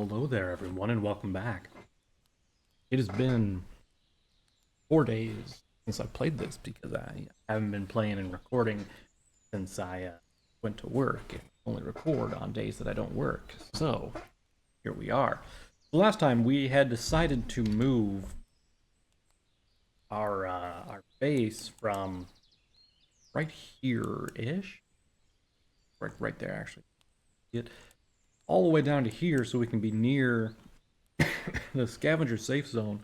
Hello there, everyone, and welcome back. It has been 4 days since I played this because I haven't been playing and recording since I went to work and only record on days that I don't work. So, here we are. The last time we had decided to move our base from right here-ish, right there actually, all the way down to here so we can be near the scavenger safe zone,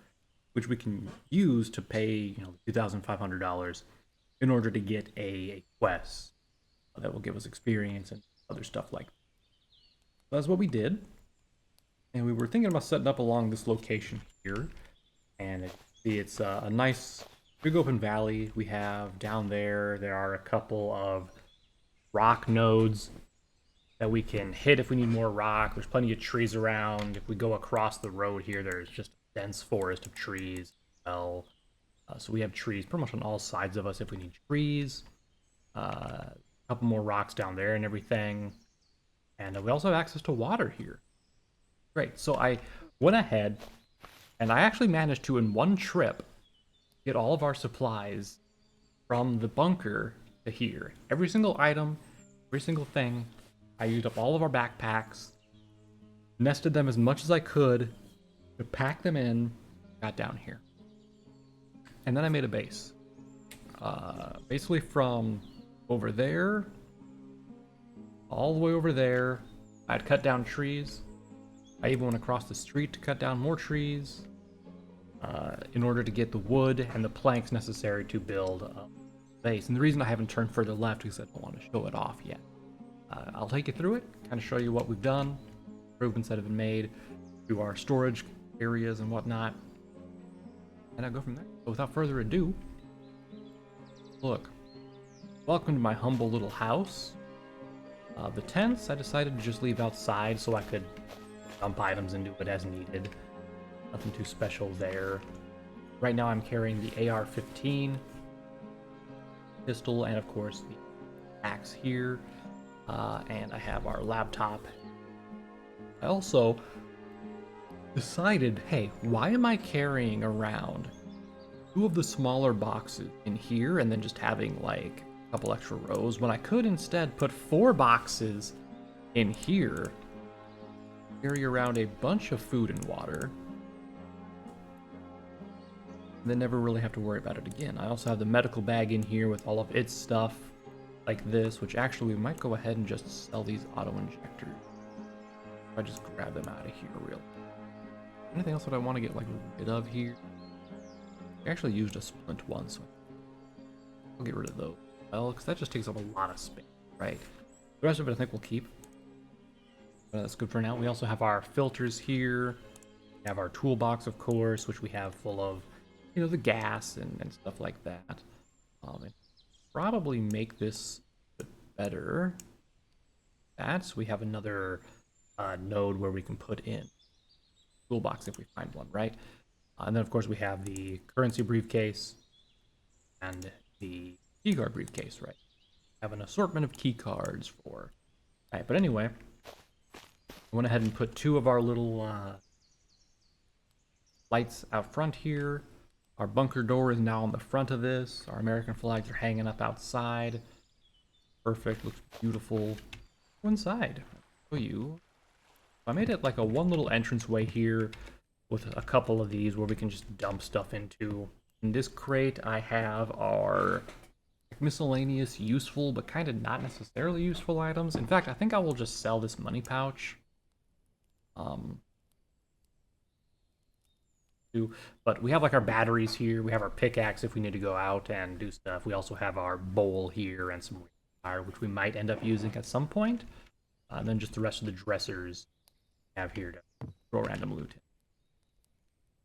which we can use to pay, $2,500 in order to get a quest that will give us experience and other stuff like that. So that's what we did. And we were thinking about setting up along this location here. And it's a nice big open valley we have down there. There are a couple of rock nodes that we can hit if we need more rock. There's plenty of trees around. If we go across the road here, there's just a dense forest of trees. Well, so we have trees pretty much on all sides of us if we need trees. A couple more rocks down there and everything. And we also have access to water here. Great. So I went ahead and I actually managed to, in one trip, get all of our supplies from the bunker to here. Every single item, every single thing. I used up all of our backpacks, nested them as much as I could, to pack them in, got down here. And then I made a base. Basically from over there, all the way over there, I'd cut down trees. I even went across the street to cut down more trees in order to get the wood and the planks necessary to build a base. And the reason I haven't turned further left is I don't want to show it off yet. I'll take you through it, kind of show you what we've done, improvements that have been made to our storage areas and whatnot, and I'll go from there. But without further ado, look, welcome to my humble little house. The tents I decided to just leave outside so I could dump items into it as needed. Nothing too special there. Right now I'm carrying the AR-15 pistol and of course the axe here. And I have our laptop. I also decided, hey, why am I carrying around 2 of the smaller boxes in here and then just having like a couple extra rows when I could instead put 4 boxes in here, carry around a bunch of food and water, and then never really have to worry about it again. I also have the medical bag in here with all of its stuff, like this, which actually we might go ahead and just sell these auto injectors. If I just grab them out of here real quick. Anything else that I want to get like rid of here? I actually used a splint one, so I'll get rid of those. Well, because that just takes up a lot of space, right? The rest of it I think we'll keep. That's good for now. We also have our filters here. We have our toolbox, of course, which we have full of, the gas and stuff like that. Probably make this a bit better. We have another node where we can put in toolbox if we find one, right? And then of course we have the currency briefcase and the keycard briefcase, right? Have an assortment of key cards for. Right, but anyway, I went ahead and put 2 of our little lights out front here. Our bunker door is now on the front of this. Our American flags are hanging up outside. Perfect, looks beautiful. Go inside. I'll show you. I made it like a one little entranceway here with a couple of these where we can just dump stuff into. In this crate, I have our miscellaneous useful but kind of not necessarily useful items. In fact, I think I will just sell this money pouch. But we have like our batteries here. We have our pickaxe if we need to go out and do stuff. We also have our bowl here and some fire, which we might end up using at some point. And then just the rest of the dressers we have here to throw random loot in.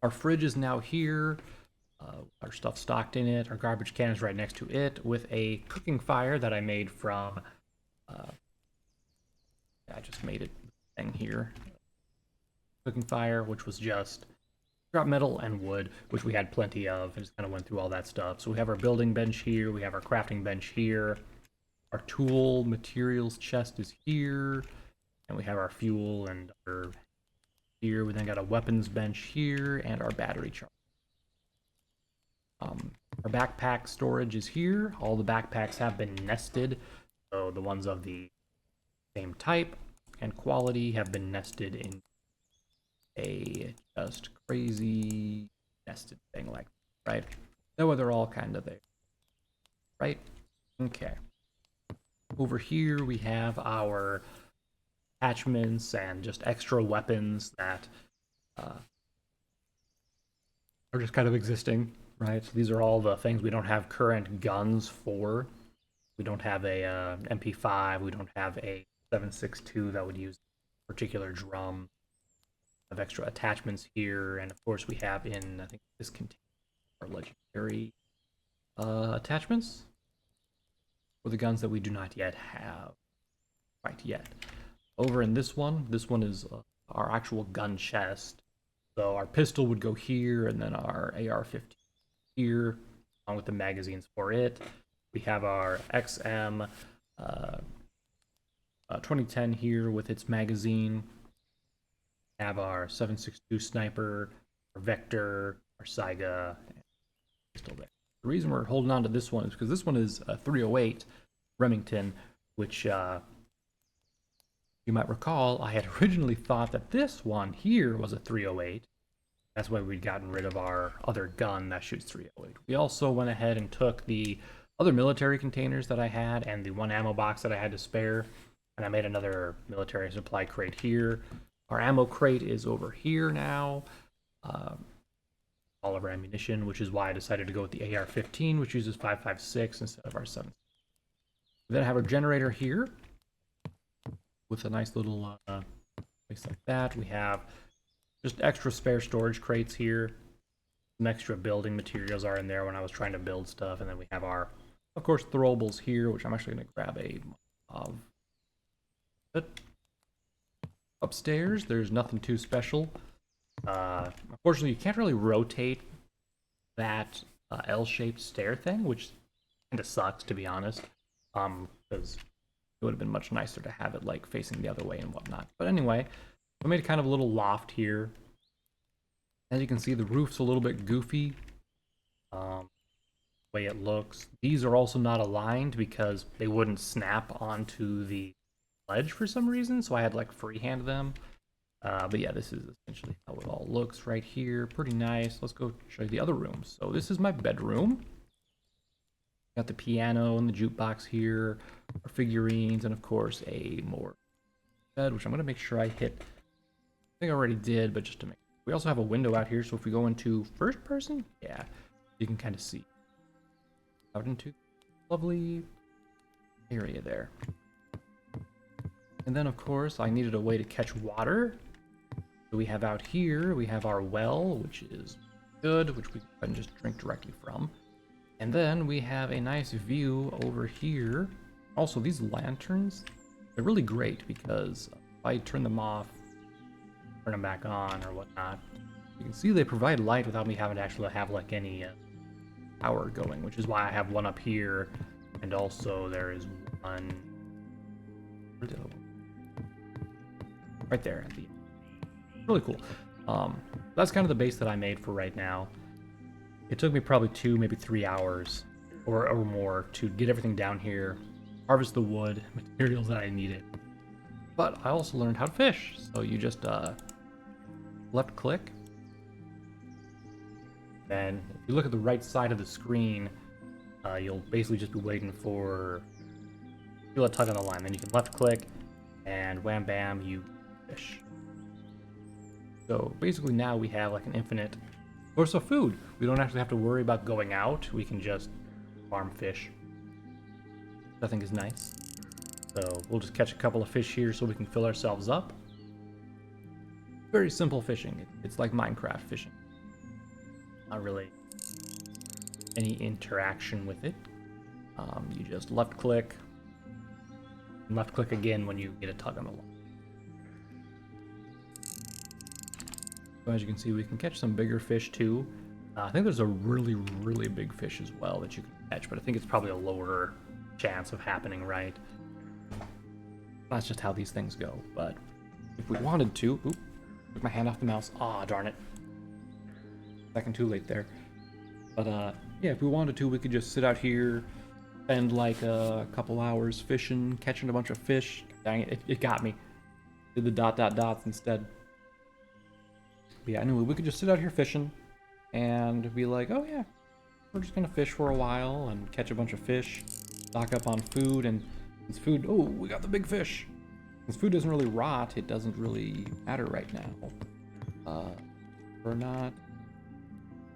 Our fridge is now here. Our stuff stocked in it. Our garbage can is right next to it with a cooking fire that I made from. I just made it thing here. Cooking fire, which was just scrap metal and wood, which we had plenty of, and just kind of went through all that stuff. So we have our building bench here, we have our crafting bench here, our tool materials chest is here, and we have our fuel and our here. We then got a weapons bench here and our battery charger. Our backpack storage is here. All the backpacks have been nested, so the ones of the same type and quality have been nested in a just crazy nested thing like that, right? That way they're all kind of there, right? Okay. Over here we have our attachments and just extra weapons that are just kind of existing, right? So these are all the things we don't have current guns for. We don't have a MP5. We don't have a 7.62 that would use a particular drum. We have extra attachments here, and of course we have in, I think this contains our legendary attachments for the guns that we do not yet have quite yet. Over in this one is our actual gun chest. So our pistol would go here, and then our AR-15 here, along with the magazines for it. We have our XM 2010 here with its magazine. We have our 7.62 sniper, our Vector, our Saiga, and pistol there. The reason we're holding on to this one is because this one is a 308 Remington, which you might recall, I had originally thought that this one here was a 308. That's why we'd gotten rid of our other gun that shoots 308. We also went ahead and took the other military containers that I had and the one ammo box that I had to spare, and I made another military supply crate here. Our ammo crate is over here now. All of our ammunition, which is why I decided to go with the AR-15, which uses 5.56 instead of our 7. We then have our generator here with a nice little place like that. We have just extra spare storage crates here. Some extra building materials are in there when I was trying to build stuff. And then we have our, of course, throwables here, which I'm actually going to grab a of. But upstairs, there's nothing too special. Unfortunately, you can't really rotate that L-shaped stair thing, which kind of sucks, to be honest, because it would have been much nicer to have it like facing the other way and whatnot. But anyway, I made kind of a little loft here. As you can see, the roof's a little bit goofy. The way it looks. These are also not aligned because they wouldn't snap onto the ledge for some reason, so I had like freehand them. But yeah, this is essentially how it all looks right here. Pretty nice. Let's go show you the other rooms. So this is my bedroom. Got the piano and the jukebox here, our figurines, and of course a more bed, which I'm going to make sure I hit. I think I already did, but just to make. We also have a window out here, so if we go into first person, yeah, you can kind of see out into lovely area there. And then of course I needed a way to catch water. So we have out here, we have our well, which is good, which we can just drink directly from. And then we have a nice view over here. Also, these lanterns, they're really great because if I turn them off, turn them back on or whatnot, you can see they provide light without me having to actually have like any power going, which is why I have one up here. And also there is one right there at the end. Really cool. That's kind of the base that I made for right now. It took me probably 2, maybe 3 hours or more to get everything down here, harvest the wood, materials that I needed. But I also learned how to fish. So you just left click. Then if you look at the right side of the screen, you'll basically just be waiting for, feel a tug on the line. Then you can left click and wham bam, you fish. So basically now we have like an infinite source of food. We don't actually have to worry about going out. We can just farm fish. I think is nice. So we'll just catch a couple of fish here so we can fill ourselves up. Very simple fishing. It's like Minecraft fishing. Not really any interaction with it. You just left click and left click again when you get a tug on the line. So as you can see, we can catch some bigger fish too. I think there's a really, really big fish as well that you can catch, but I think it's probably a lower chance of happening, right? That's just how these things go. But if we wanted to, Took my hand off the mouse. Ah, darn it. Second too late there. But yeah, if we wanted to, we could just sit out here, spend like a couple hours fishing, catching a bunch of fish. Dang it, it got me. Did the dots instead. But yeah, anyway, we could just sit out here fishing and be like, oh yeah, we're just gonna fish for a while and catch a bunch of fish, stock up on food, and since food, oh, we got the big fish. Since food doesn't really rot, it doesn't really matter right now. We're not,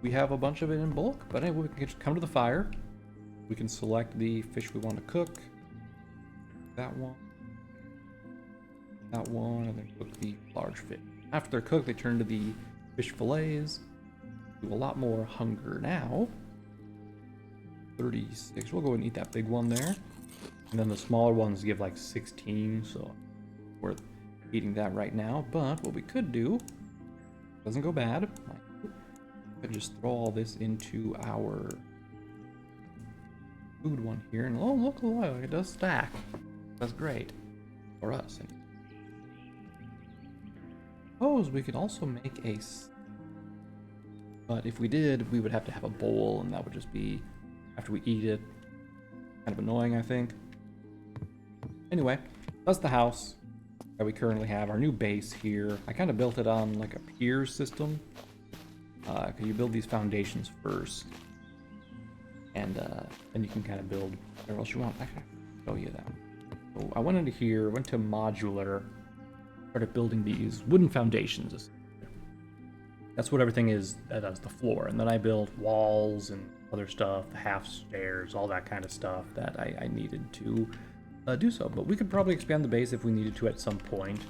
we have a bunch of it in bulk, but anyway, we can just come to the fire. We can select the fish we want to cook. That one, and then cook the large fish. After they're cooked, they turn to the fish fillets. Do a lot more hunger now. 36. We'll go and eat that big one there. And then the smaller ones give like 16, so worth eating that right now. But what we could do, doesn't go bad. We could just throw all this into our food one here. And oh, look, it does stack. That's great. For us. Suppose we could also make a... But if we did, we would have to have a bowl, and that would just be, after we eat it, kind of annoying, I think. Anyway, that's the house that we currently have, our new base here. I kind of built it on like a pier system. Because you build these foundations first, and then you can kind of build whatever else you want. Actually, I'll show you that. So I went into here, went to modular, started building these wooden foundations. That's what everything is that does the floor. And then I built walls and other stuff, the half stairs, all that kind of stuff that I needed to do so. But we could probably expand the base if we needed to at some point.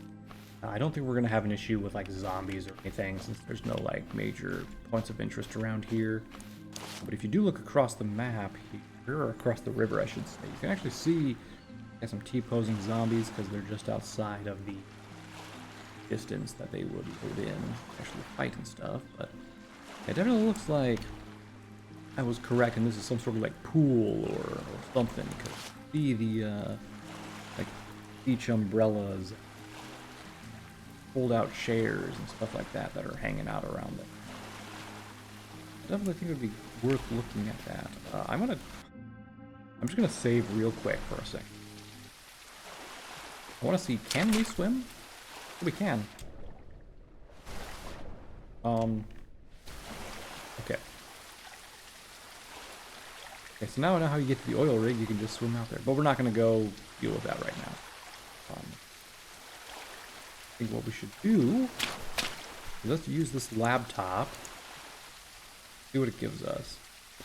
I don't think we're going to have an issue with like zombies or anything, since there's no like major points of interest around here. But if you do look across the map here, or across the river I should say, you can actually see some T-posing zombies because they're just outside of the distance that they would in, actually fight and stuff. But it definitely looks like I was correct, and this is some sort of like pool or something. Because see the like beach umbrellas, fold-out chairs and stuff like that that are hanging out around it. I definitely think it would be worth looking at that. I'm just gonna save real quick for a second. I want to see, can we swim? We can. Okay. Okay, so now I know how you get to the oil rig. You can just swim out there, but we're not gonna go deal with that right now. I think what we should do is let's use this laptop. See what it gives us.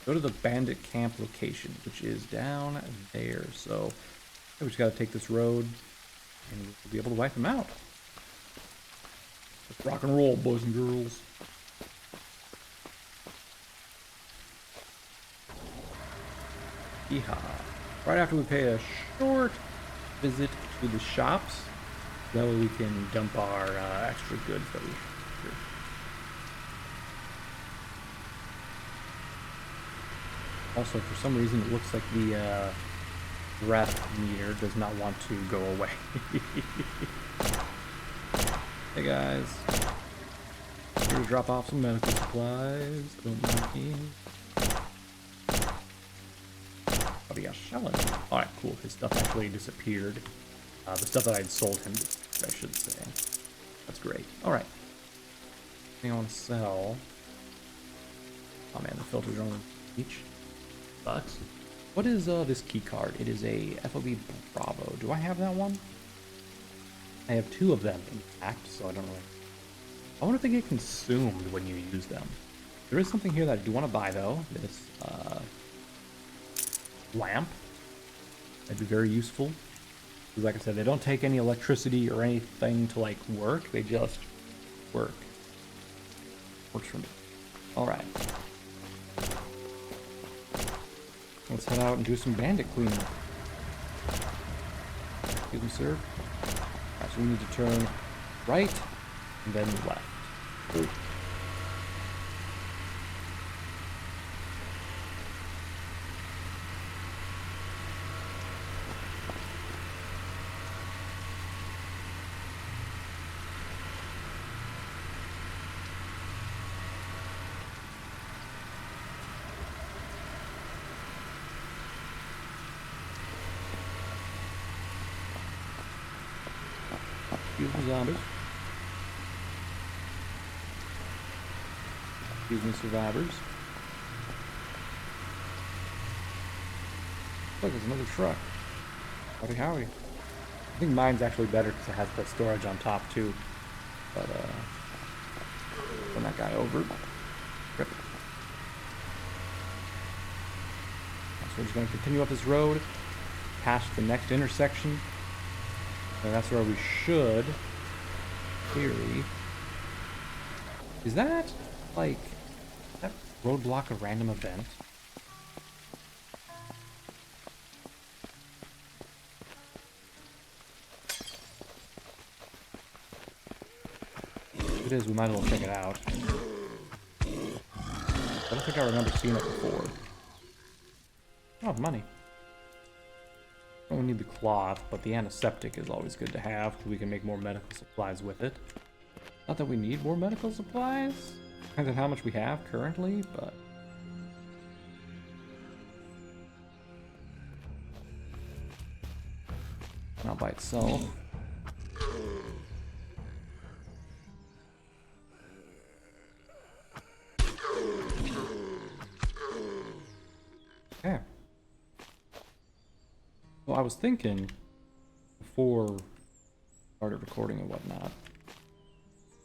Go to the bandit camp location, which is down there. So we just gotta take this road, and we'll be able to wipe them out. Let's rock and roll, boys and girls. Yeehaw. Right after we pay a short visit to the shops, that way we can dump our extra goods that we have. Also, for some reason, it looks like the breath meter does not want to go away. Hey guys, here to drop off some medical supplies. Don't mind me. What are you selling? Alright, cool. His stuff actually disappeared. The stuff that I'd sold him, I should say. That's great. Alright. Thing I want to sell. Oh man, the filters are on each. Sucks. What is this key card? It is a FOB Bravo. Do I have that one? I have two of them, in fact, so I don't really... I wonder if they get consumed when you use them. There is something here that I do want to buy, though. This lamp. That'd be very useful. Because like I said, they don't take any electricity or anything to, like, work. They just work. Works for me. Alright. Let's head out and do some bandit cleanup. Excuse me, sir. Alright, so we need to turn right and then left. Ooh. Excuse me, zombies. Excuse me, survivors. Look, there's another truck. Howdy, howdy. I think mine's actually better because it has the storage on top too. But run that guy over. Rip. So we're just gonna continue up this road, past the next intersection, and that's where we should, in theory. Is that like that roadblock a random event? If it is, we might as well check it out. I don't think I remember seeing it before. Oh, money. Don't need the cloth, but the antiseptic is always good to have because we can make more medical supplies with it. Not that we need more medical supplies. Depends on how much we have currently, but... not by itself. Okay. Well, I was thinking before I started recording and whatnot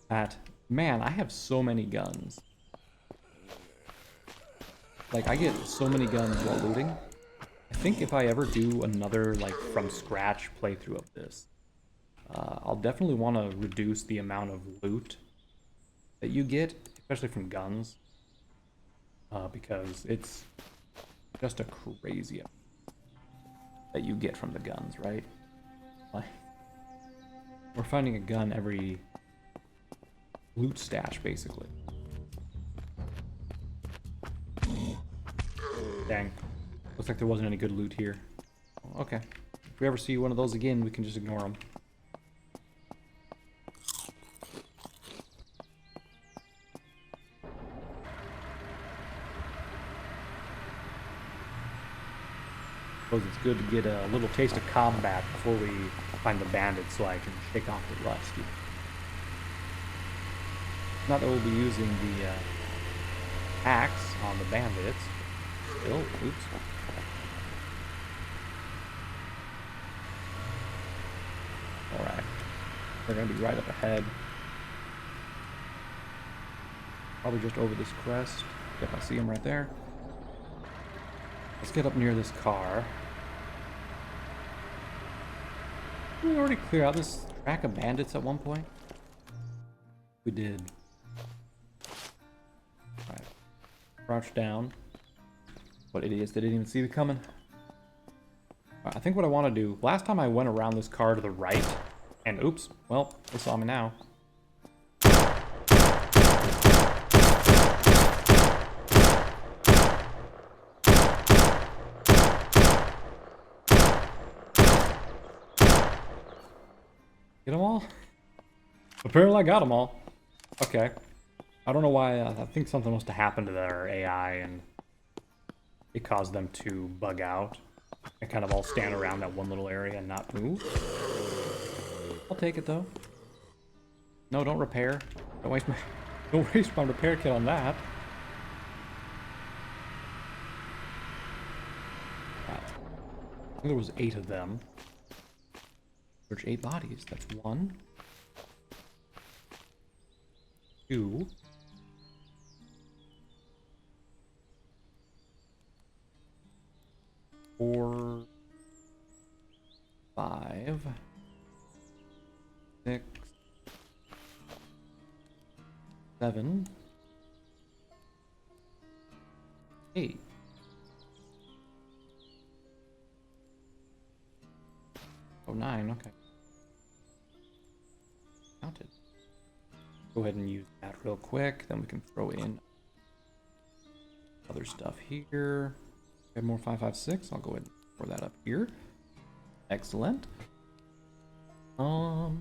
that, man, I have so many guns. Like, I get so many guns while looting. I think if I ever do another, like, from scratch playthrough of this, I'll definitely want to reduce the amount of loot that you get, especially from guns, because it's just a crazy amount that you get from the guns, right? Like, we're finding a gun every loot stash, basically. Dang. Looks like there wasn't any good loot here. Okay. If we ever see one of those again, we can just ignore them. Suppose it's good to get a little taste of combat before we find the bandits so I can shake off the rust. Not that we'll be using the axe on the bandits. Still, oops. Alright. They're gonna be right up ahead. Probably just over this crest. Yep, I see them right there. Let's get up near this car. Did we already clear out this track of bandits at one point? We did. Alright. Crouch down. What idiots, they didn't even see me coming. I think what I want to do, last time I went around this car to the right, and oops, well, they saw me now. Get them all? Apparently I got them all. Okay. I don't know why, I think something must have happened to their AI and it caused them to bug out and kind of all stand around that one little area and not move. I'll take it though. No, don't repair. Don't waste my repair kit on that. Right. I think there was 8 of them. Search 8 bodies. That's 1, 2, 4, 5, 6, 7, 8. Oh, 9, okay. Counted. Go ahead and use that real quick, then we can throw in other stuff here. We have more 556. I'll go ahead and throw that up here. Excellent. Hmm?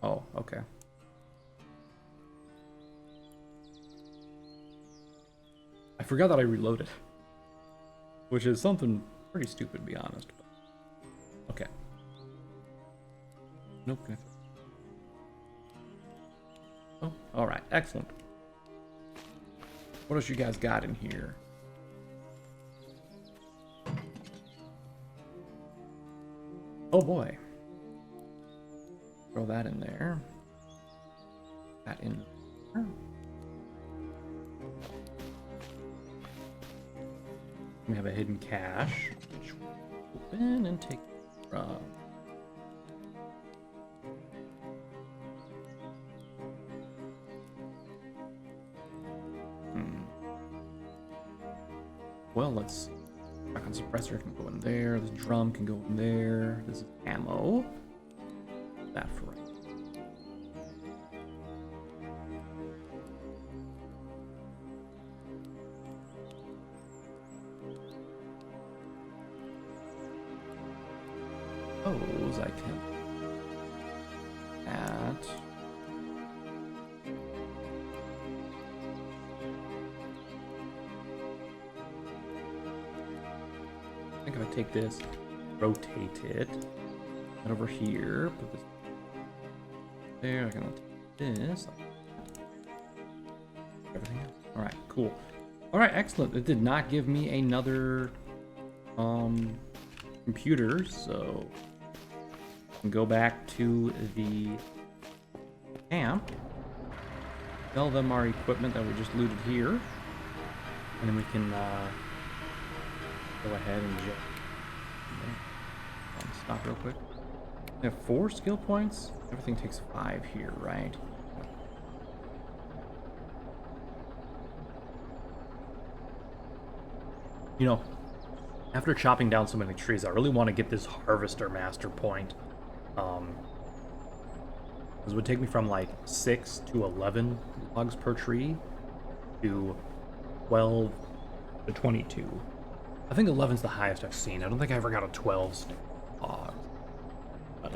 Oh, okay. I forgot that I reloaded. Which is something pretty stupid, to be honest. Nope. Oh, all right, excellent. What else you guys got in here? Oh boy. Throw that in there. That in there. We have a hidden cache, which we'll open and take from. Well, let's see. Shotgun suppressor can go in there. This drum can go in there. This is ammo. That for right. Those I can add. I think if I take this, rotate it, and over here, put this there. I can take this. Everything else. All right, cool. All right, excellent. It did not give me another computer, so I can go back to the camp, sell them our equipment that we just looted here, and then we can go ahead and just stop real quick. We have 4 skill points. Everything takes 5 here, right? You know, after chopping down so many trees, I really want to get this harvester master point. This would take me from like 6 to 11 logs per tree to 12 to 22. I think 11's the highest I've seen. I don't think I ever got a 12 log. But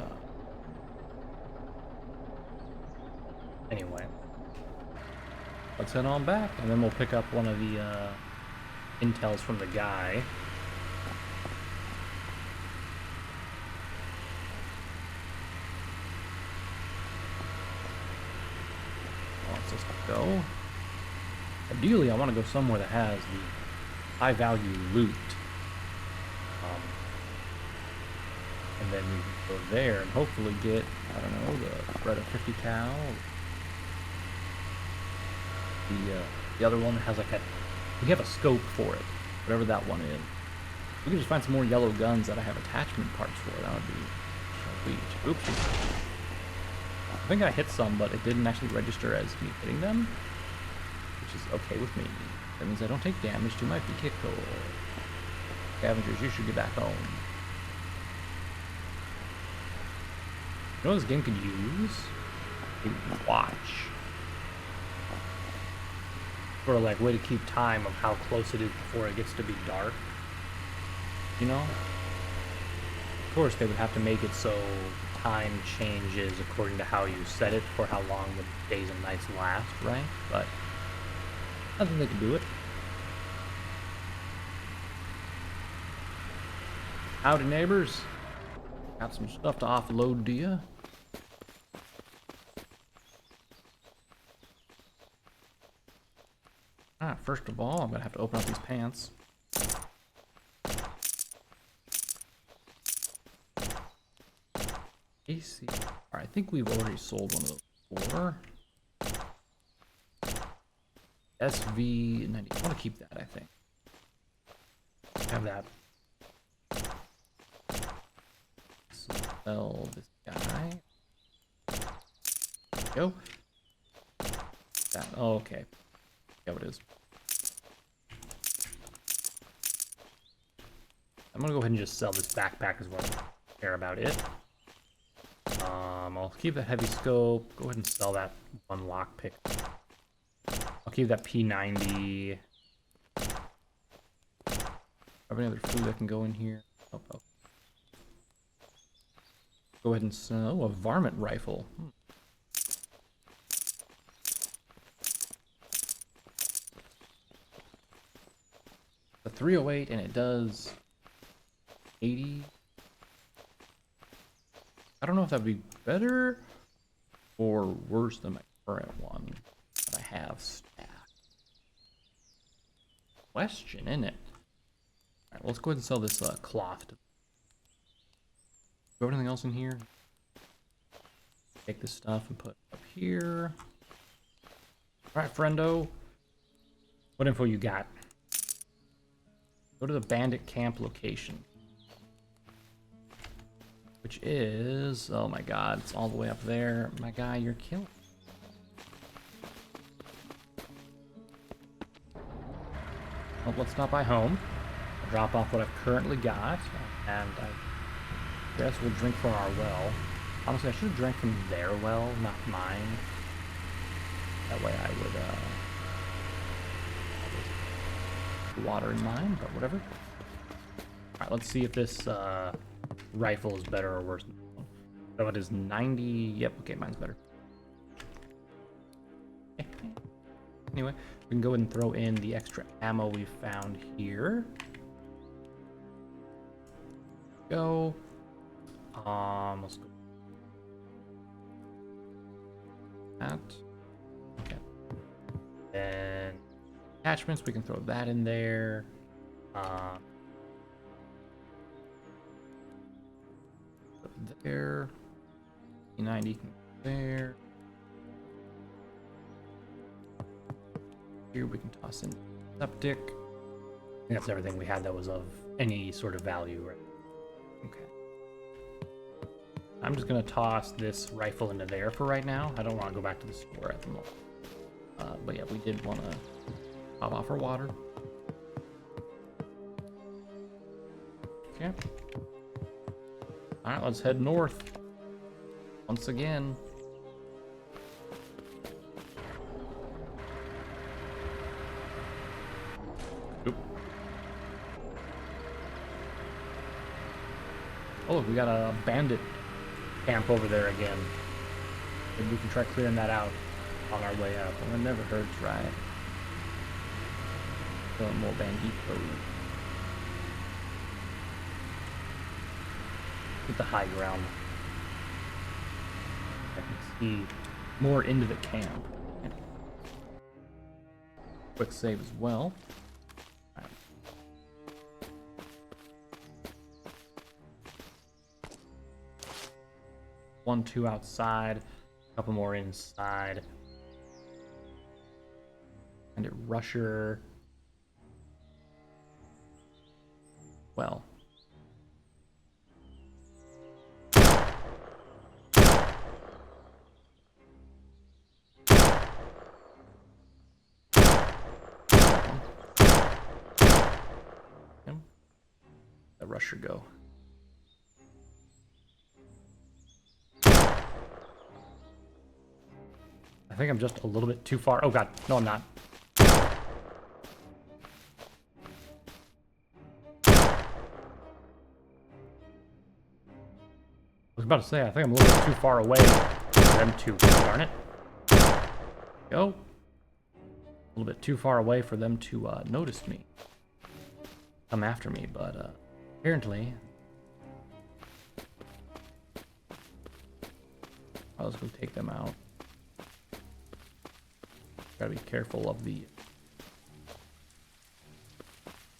anyway, let's head on back, and then we'll pick up one of the intels from the guy. Wants us to go. Ideally, I want to go somewhere that has the high value loot. And then we can go there and hopefully get, I don't know, the spread of 50 cal. The other one has like a, we have a scope for it, whatever that one is. We can just find some more yellow guns that I have attachment parts for. That would be sweet. Oops. I think I hit some, but it didn't actually register as me hitting them, which is okay with me. That means I don't take damage to my vehicle. Scavengers, you should get back home. You know what this game could use? A watch. Sort of like way to keep time of how close it is before it gets to be dark. You know? Of course, they would have to make it so time changes according to how you set it for how long the days and nights last, right? But I think they can do it. Howdy, neighbors. Got some stuff to offload to you. First of all, I'm gonna have to open up these pants. AC. Alright, I think we've already sold one of those before. SV90. I want to keep that, I think. Have that. Sell this guy. There we go. That. Oh, okay. Yeah, it is. I'm gonna go ahead and just sell this backpack as well. I don't care about it. I'll keep the heavy scope. Go ahead and sell that one lockpick. I'll keep that P90. Have any other food that can go in here? Oh, oh. Go ahead and sell a varmint rifle. The 308, and it does 80. I don't know if that would be better or worse than my current one that I have stacked. Question, isn't it? Alright, let's go ahead and sell this cloth. Do you have anything else in here? Take this stuff and put it up here. Alright, friendo. What info you got? Go to the bandit camp location. Which is... oh my god, it's all the way up there. My guy, you're killing. Well, let's stop by home. I'll drop off what I've currently got. And I guess we'll drink from our well. Honestly, I should have drank from their well, not mine. That way I would, water in mine, but whatever. Alright, let's see if this, rifle is better or worse than this one. So it is 90... yep, okay, mine's better. Anyway, we can go ahead and throw in the extra ammo we found here. Go. Let's go. That. Okay. Then attachments, we can throw that in there. There. E90 there. Here we can toss in septic. I think that's everything we had that was of any sort of value, right? Okay. I'm just gonna toss this rifle into there for right now. I don't want to go back to the store at the moment. But yeah, we did want to pop off our water. Okay. Alright, let's head north. Once again. Oop. Oh, look, we got a bandit camp over there again. Maybe we can try clearing that out on our way up. Well, it never hurts, right? Killing more banditos. Get the high ground. I can see more into the camp. Okay. Quick save as well. Right. 1, 2 outside, a couple more inside. And a rusher. Well. That rusher go. I think I'm just a little bit too far. Oh god, no I'm not. I was about to say, I think I'm a little bit too far away for them to, darn it. Go. A little bit too far away for them to notice me. Come after me, but apparently... let's go take them out. Gotta be careful of the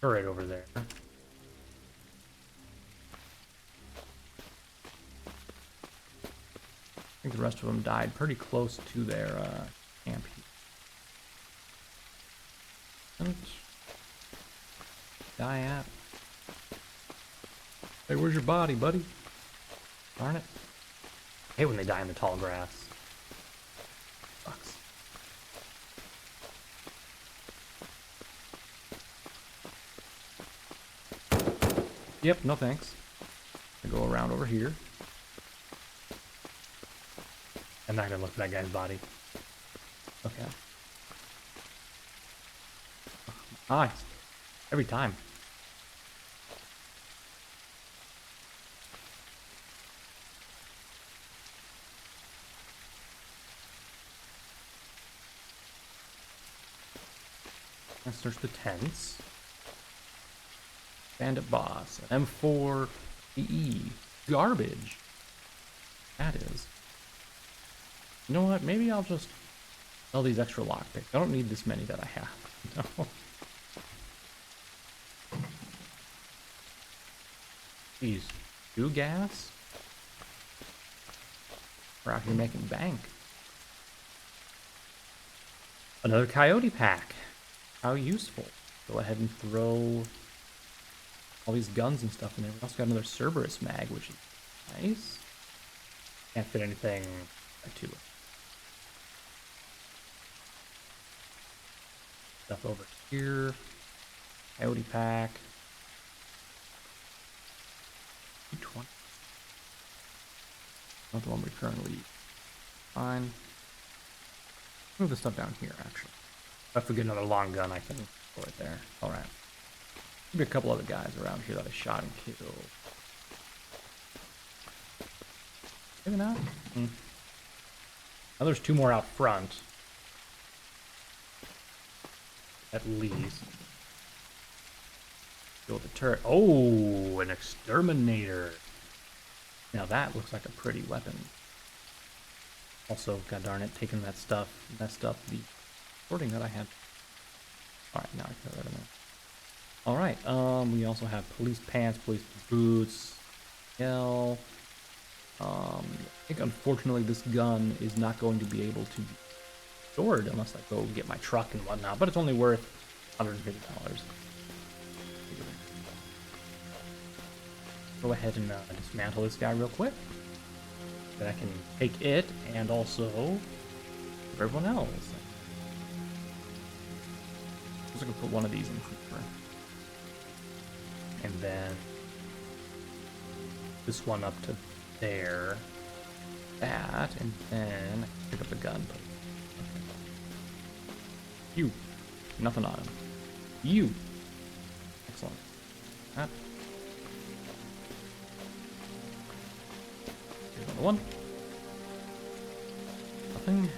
turret over there. I think the rest of them died pretty close to their camp here. And die at. Hey, where's your body, buddy? Darn it. I hate when they die in the tall grass. Sucks. Yep, no thanks. I go around over here. I'm not gonna look at that guy's body. Okay. Ah, every time. Let's search the tents. Bandit boss. M4 EE. Garbage. that is. You know what? Maybe I'll just sell these extra lockpicks. I don't need this many that I have. No. Geez, 2 gas? We're out here making bank. Another coyote pack. How useful. Go ahead and throw all these guns and stuff in there. We also got another Cerberus mag, which is nice. Can't fit anything to it. Stuff over here. Coyote pack. 220. Not the one we currently use. Fine. Move the stuff down here, actually. If we get another long gun, I can throw it there. Alright. Maybe a couple other guys around here that I shot and killed. Maybe not? Now there's 2 more out front. At least. Go with the turret. Oh, an exterminator. Now that looks like a pretty weapon. Also, god darn it, taking that stuff messed up the recording that I had. Alright, now I can let it know. Alright, we also have police pants, police boots, I think unfortunately this gun is not going to be able to be stored unless I go get my truck and whatnot, but it's only worth $150. Go ahead and dismantle this guy real quick. Then I can take it and also for everyone else. I'm just gonna put one of these in here. And then this one up to there. That, and then I can pick up the gun. You. Nothing on him. You. Excellent. That. Here's another one. Nothing.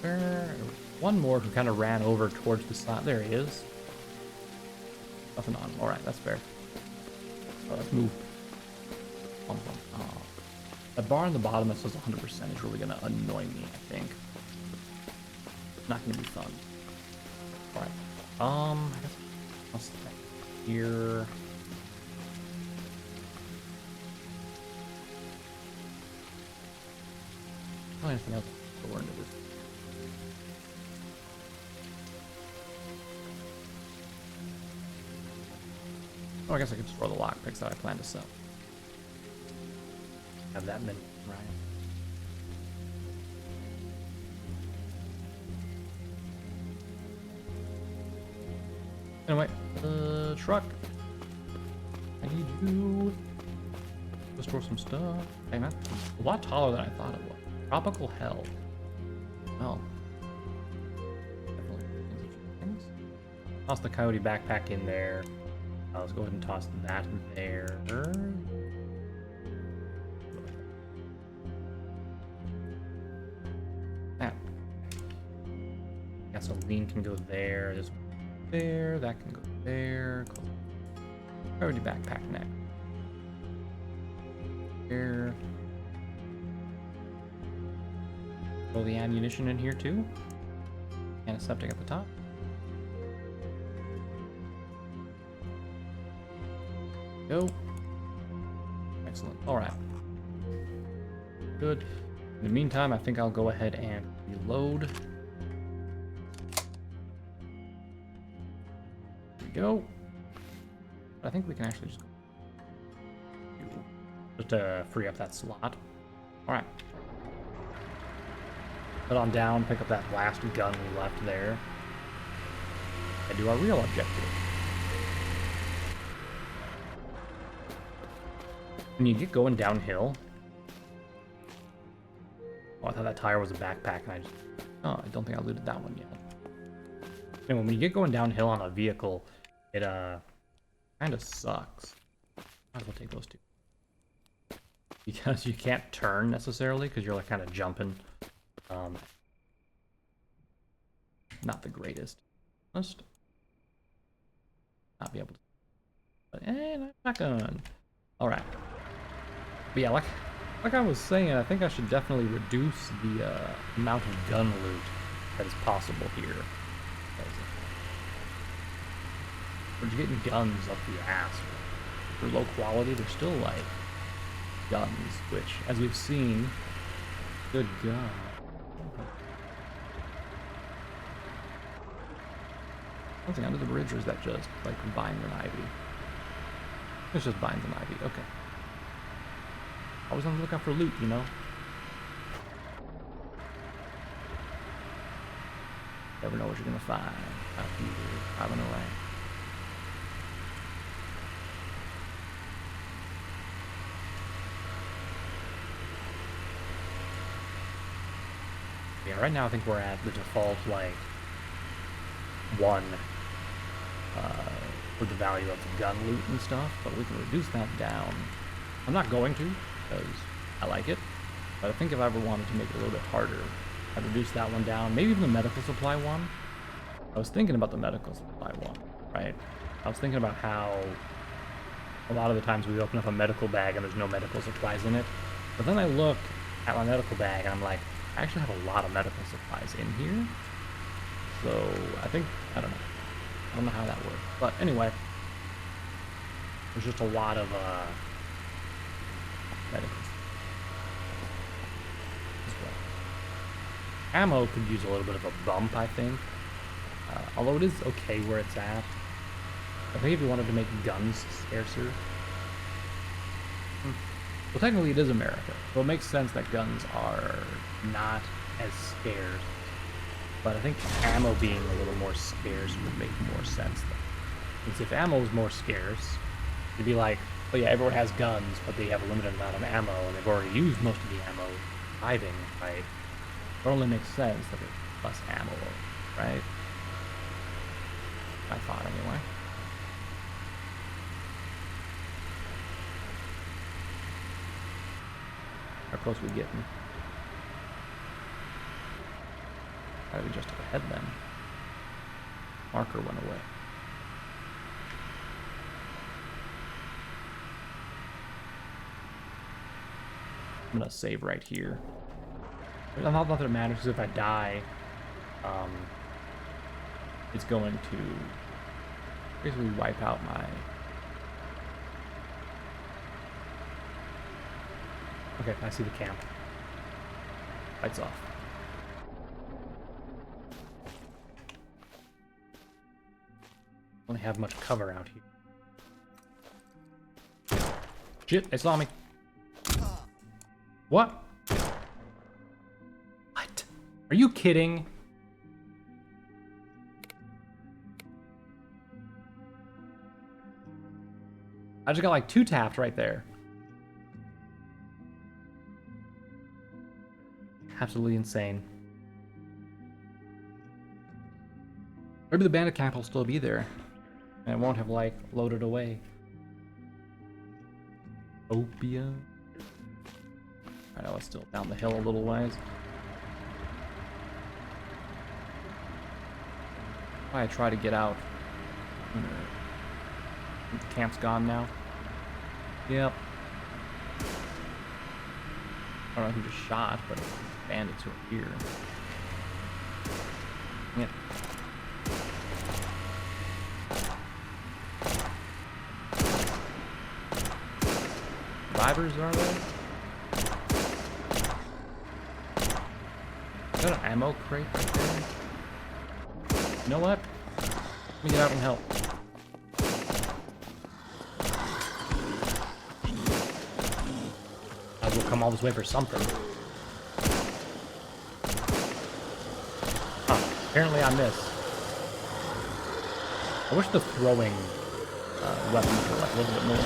There. One more who kind of ran over towards the side. There he is. Nothing on him. Alright, that's fair. So let's move. That bar on the bottom that says 100% is really going to annoy me, I think. Not going to be fun. Alright. I guess I'll stay here. Oh, anything else to learn to this? Oh, I guess I could just throw the lockpicks that I plan to sell. Have that many, right? Anyway, truck. I need you to store some stuff. Hey man, a lot taller than I thought it was. Tropical hell. Well, definitely things. Toss the coyote backpack in there. Let's go ahead and toss that in there. Gasoline can go there. This one there. That can go there. Coyote backpack next. Here. Throw the ammunition in here too. Antiseptic at the top. Go. Excellent. Alright. Good. In the meantime, I think I'll go ahead and reload. There we go. I think we can actually just free up that slot. Alright. Head on down, pick up that last gun we left there. And do our real objective. When you get going downhill... Oh, I thought that tire was a backpack and I just... Oh, I don't think I looted that one yet. Anyway, when you get going downhill on a vehicle, it kind of sucks. Might as well take those two. Because you can't turn necessarily, because you're like kind of jumping. Not the greatest. Just not be able to. But I'm not gonna. All right. But yeah, like Like I was saying, I think I should definitely reduce the amount of gun loot that is possible here. We're just getting guns up the ass. They're low quality, they're still like guns, which, as we've seen, good God. Something under the bridge, or is that just like vines and ivy? It's just vines and ivy, okay. Always on the lookout for loot, you know? Never know what you're gonna find out here, driving around. Yeah, right now I think we're at the default, like, 1 for the value of the gun loot and stuff, but we can reduce that down. I'm not going to, because I like it, but I think if I ever wanted to make it a little bit harder, I'd reduce that one down, maybe even the medical supply one. I was thinking about the medical supply one, right? I was thinking about how a lot of the times we open up a medical bag and there's no medical supplies in it, but then I look at my medical bag and I'm like, I actually have a lot of medical supplies in here, so I think, I don't know how that works, but anyway, there's just a lot of medical as well. Ammo could use a little bit of a bump, I think, although it is okay where it's at. I think if you wanted to make guns scarcer, well, technically it is America, so it makes sense that guns are not as scarce. But I think ammo being a little more scarce would make more sense. Because if ammo is more scarce, it'd be like, oh yeah, everyone has guns, but they have a limited amount of ammo, and they've already used most of the ammo driving, right? It only makes sense that there's less ammo, right? I thought anyway. How close we getting? Gotta be just up ahead then. Marker went away. I'm gonna save right here. Not that it matters, because if I die, it's going to basically wipe out my... Okay, I see the camp. Lights off. Don't have much cover out here. Shit, they saw me. What? What? Are you kidding? I just got like 2 tapped right there. Absolutely insane. Maybe the bandit camp will still be there. And it won't have, like, loaded away. Opium. Alright, let's still down the hill a little ways. Why I try to get out. The camp's gone now. Yep. I don't know who just shot, but bandits who are here. Yep. Survivors, are they? Is that an ammo crate right there? You know what? Let me get out and help. I will come all this way for something. Huh, apparently I missed. I wish the throwing weapons were like a little bit more...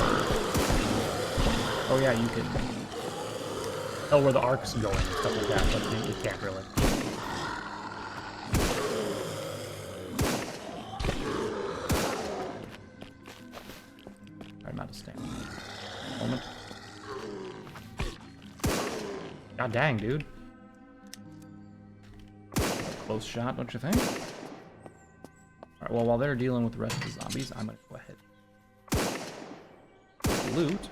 Oh yeah, you can tell where the arc's going and stuff like that, but you can't really. Alright, I'm out of stamina. Moment. God dang, dude. Close shot, don't you think? Alright, well, while they're dealing with the rest of the zombies, I'm gonna go ahead. Loot.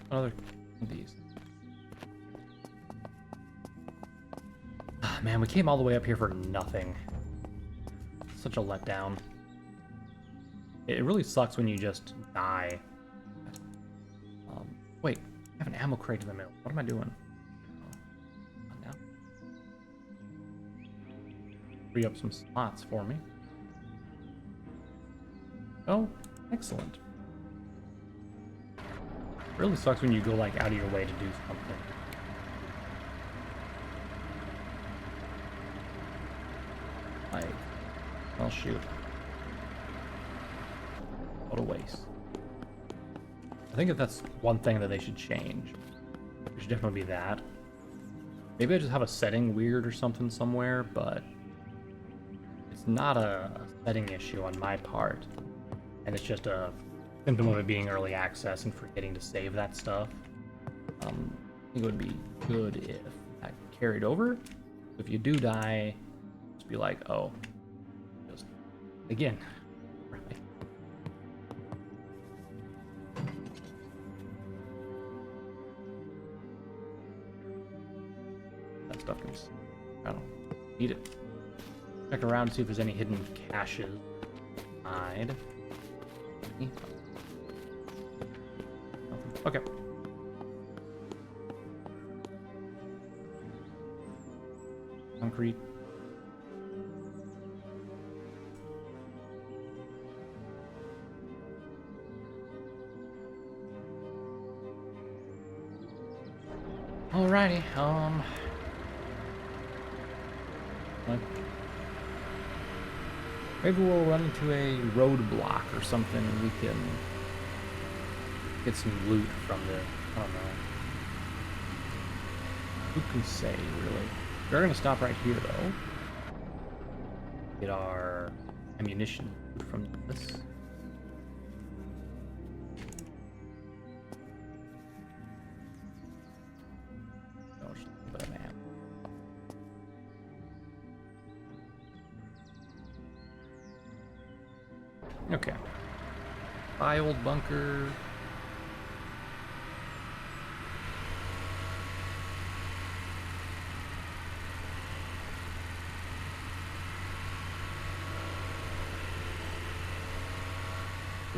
Another of these. Ah, man, we came all the way up here for nothing. Such a letdown. It really sucks when you just die. Wait, I have an ammo crate in the middle. What am I doing? Oh, now. Free up some slots for me. Oh, excellent. It really sucks when you go like out of your way to do something. Like, well, shoot. What a waste. I think if that's one thing that they should change, it should definitely be that. Maybe I just have a setting weird or something somewhere, but it's not a setting issue on my part. And it's just a symptom of it being early access and forgetting to save that stuff. I think it would be good if that carried over. If you do die, just be like, oh, just again. That stuff can, I don't need it. Check around, see if there's any hidden caches. Hide. Okay. Concrete. Alrighty, maybe we'll run into a roadblock or something and we can get some loot from the, I don't know. Who can say, really? We're gonna stop right here, though. Get our ammunition from this. Oh, just a little bit of ammo. Okay. Bye, old bunker.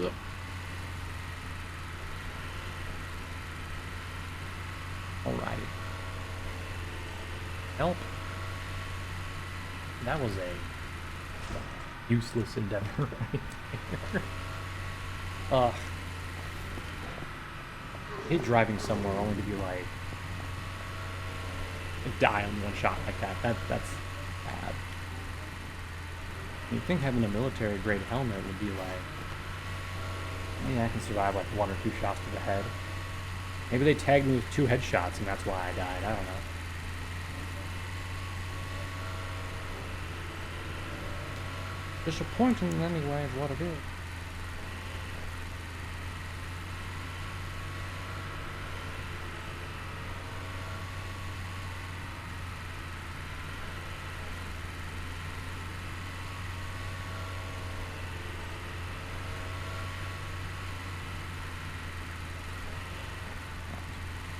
Ugh. Alrighty. Help. That was a useless endeavor right there. I hate driving somewhere only to be like die on one shot like that. That's bad. You'd think having a military grade helmet would be like, yeah, I can survive like 1 or 2 shots to the head. Maybe they tagged me with 2 headshots and that's why I died. I don't know. Disappointing anyway is what it is.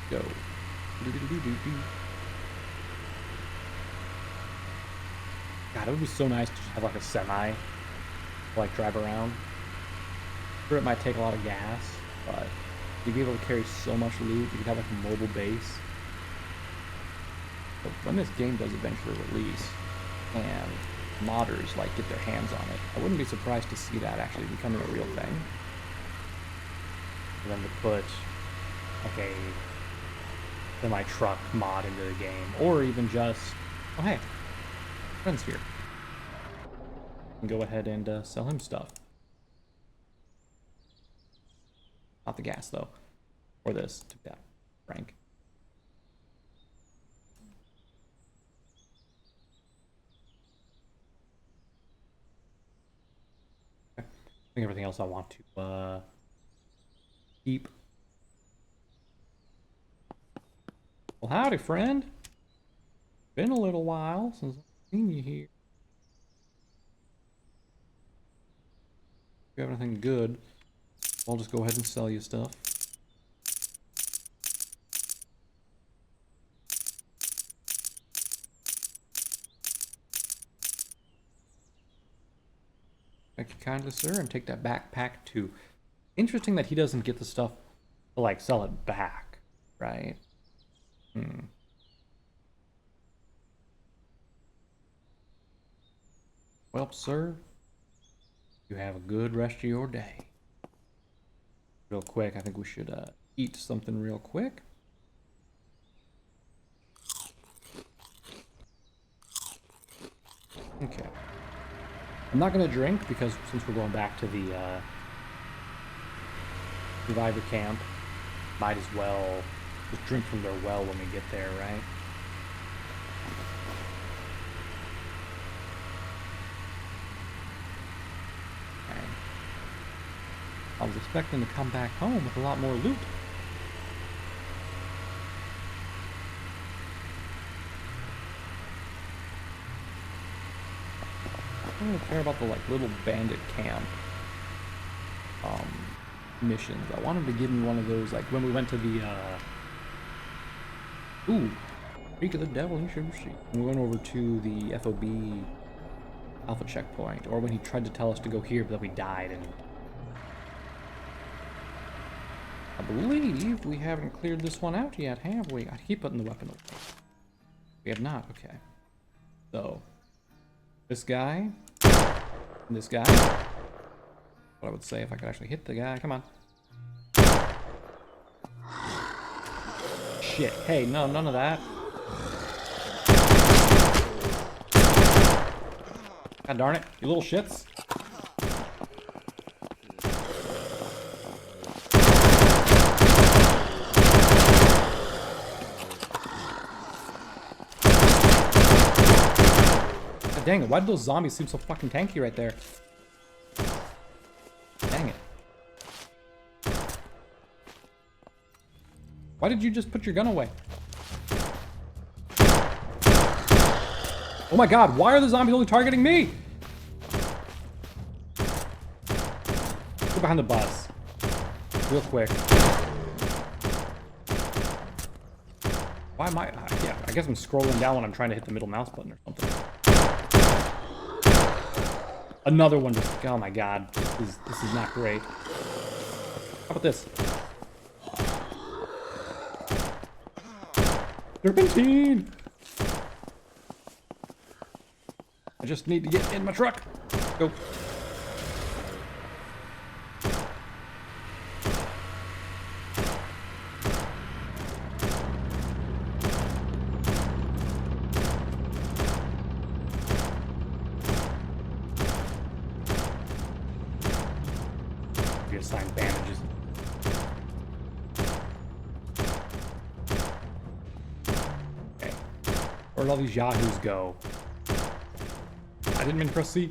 Go. God, it would be so nice to just have like a semi to like drive around. Sure, it might take a lot of gas, but you'd be able to carry so much loot. You could have like a mobile base. But when this game does eventually release and modders like get their hands on it, I wouldn't be surprised to see that actually becoming a real thing. For them to put like a semi-truck mod into the game, or even just, oh hey, friend's here. You can go ahead and sell him stuff. Not the gas though, or this. Took that, Frank. Okay. I think everything else I want to keep. Well, howdy, friend. Been a little while since I've seen you here. If you have anything good, I'll just go ahead and sell you stuff. Thank you kindly, sir, and take that backpack too. Interesting that he doesn't get the stuff to, like, sell it back, right? Well, sir, you have a good rest of your day. Real quick, I think we should eat something real quick. Okay. I'm not gonna drink because since we're going back to the survivor camp, might as well just drink from their well when we get there, right? Okay. I was expecting to come back home with a lot more loot. I don't really care about the like little bandit camp missions. I wanted to give me one of those, like when we went to the ooh, Speak of the Devil, you should see. When we went over to the FOB Alpha checkpoint, or when he tried to tell us to go here, but then we died, and I believe we haven't cleared this one out yet, have we? I keep putting the weapon away. We have not, okay. So, this guy, and this guy. What I would say if I could actually hit the guy. Come on. Shit. Hey, no, none of that. God darn it, you little shits. God dang it, why did those zombies seem so fucking tanky right there? Dang it. Why did you just put your gun away? Oh my god, why are the zombies only targeting me? Go behind the bus. Real quick. Why am I... yeah, I guess I'm scrolling down when I'm trying to hit the middle mouse button or something. Another one just... oh my god. This is not great. How about this? Serpentine! I just need to get in my truck. Go. Reassign bandages. Okay. Where'd all these yahoos go? I didn't mean to press C.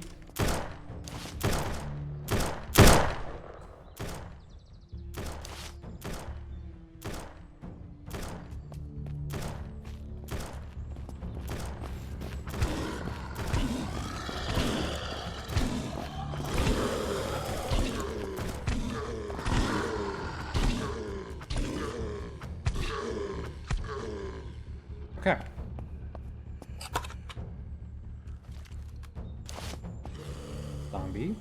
Okay. Zombie.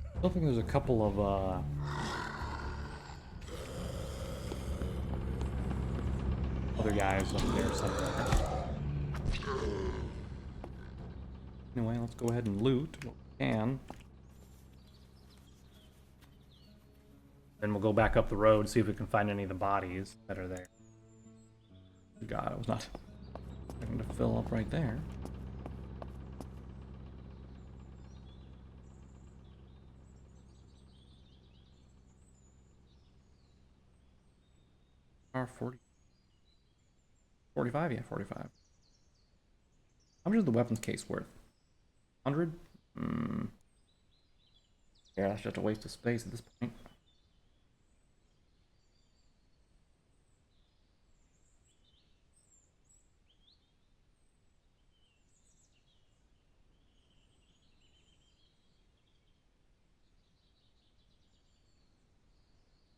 I still think there's a couple of other guys up there somewhere. Anyway, let's go ahead and loot what we can. Then we'll go back up the road, see if we can find any of the bodies that are there. God, I was not going to fill up right there. R40. 45? Yeah, 45. How much is the weapons case worth? 100? Yeah, that's just a waste of space at this point.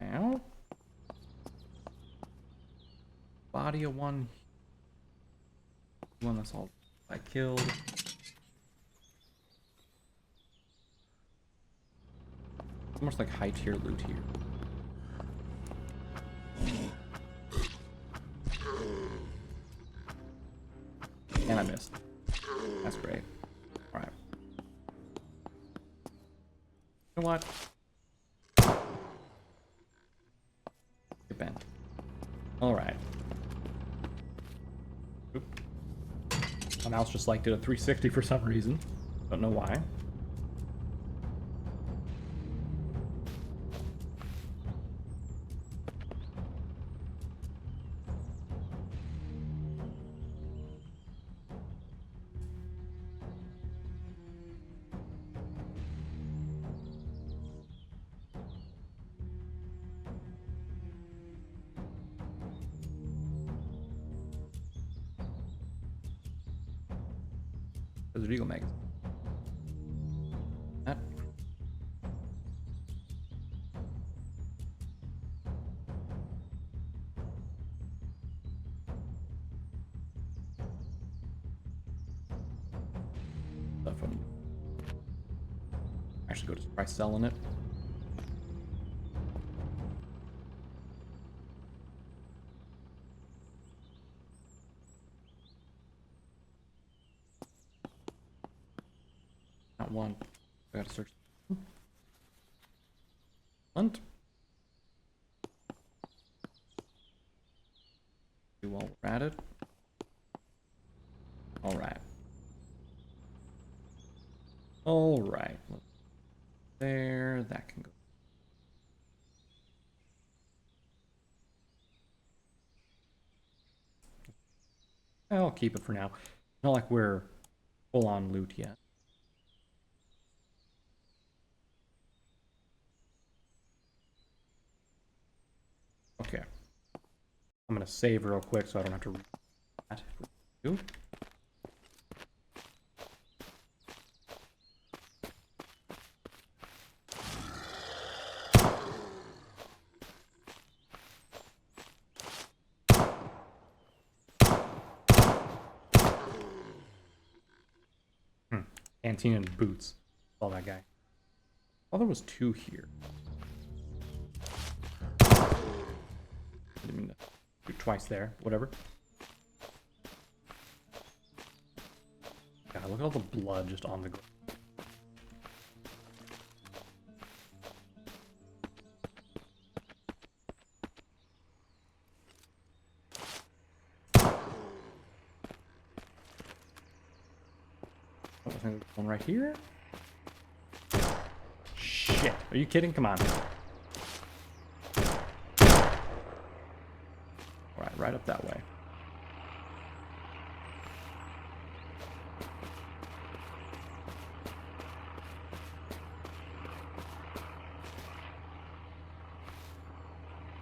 Now, body of one that's all I killed. Almost like high tier loot here. And I missed. That's great. Alright. You know what? Get bent. Alright. My mouse just like did a 360 for some reason. Don't know why. Desert Eagle magazine. That. Stuff from. Actually, go to try selling it. Not one. I gotta search. Hunt. Do while we're at it. Alright. Alright. There. That can go. I'll keep it for now. Not like we're full on loot yet. Okay. I'm gonna save real quick so I don't have to read that. Canteen and boots. All that guy. Oh, there was two here. Didn't mean to do twice there. Whatever. God, look at all the blood just on the ground. Oh, I think there's one right here. Shit. Are you kidding? Come on. Alright, right up that way.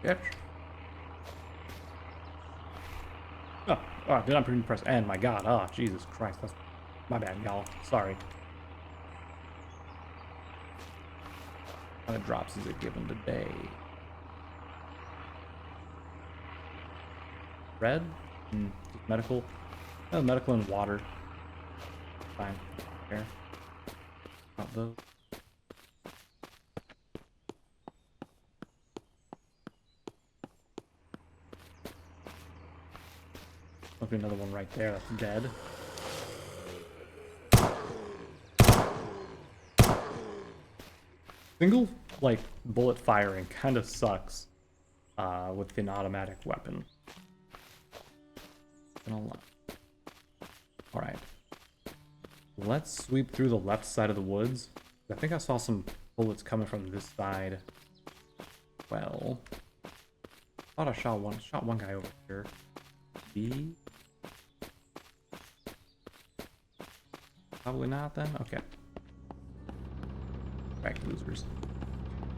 Yep. Oh, did not press N? My God. Oh, Jesus Christ. That's my bad, y'all. Sorry. How many drops is it given today? Red? Medical? Oh, medical and water. Fine. Here. Not those. There'll be another one right there that's dead. Single, like, bullet firing kind of sucks with an automatic weapon. Alright. Let's sweep through the left side of the woods. I think I saw some bullets coming from this side. Well, thought I shot one guy over here. B. Probably not then? Okay. Back losers.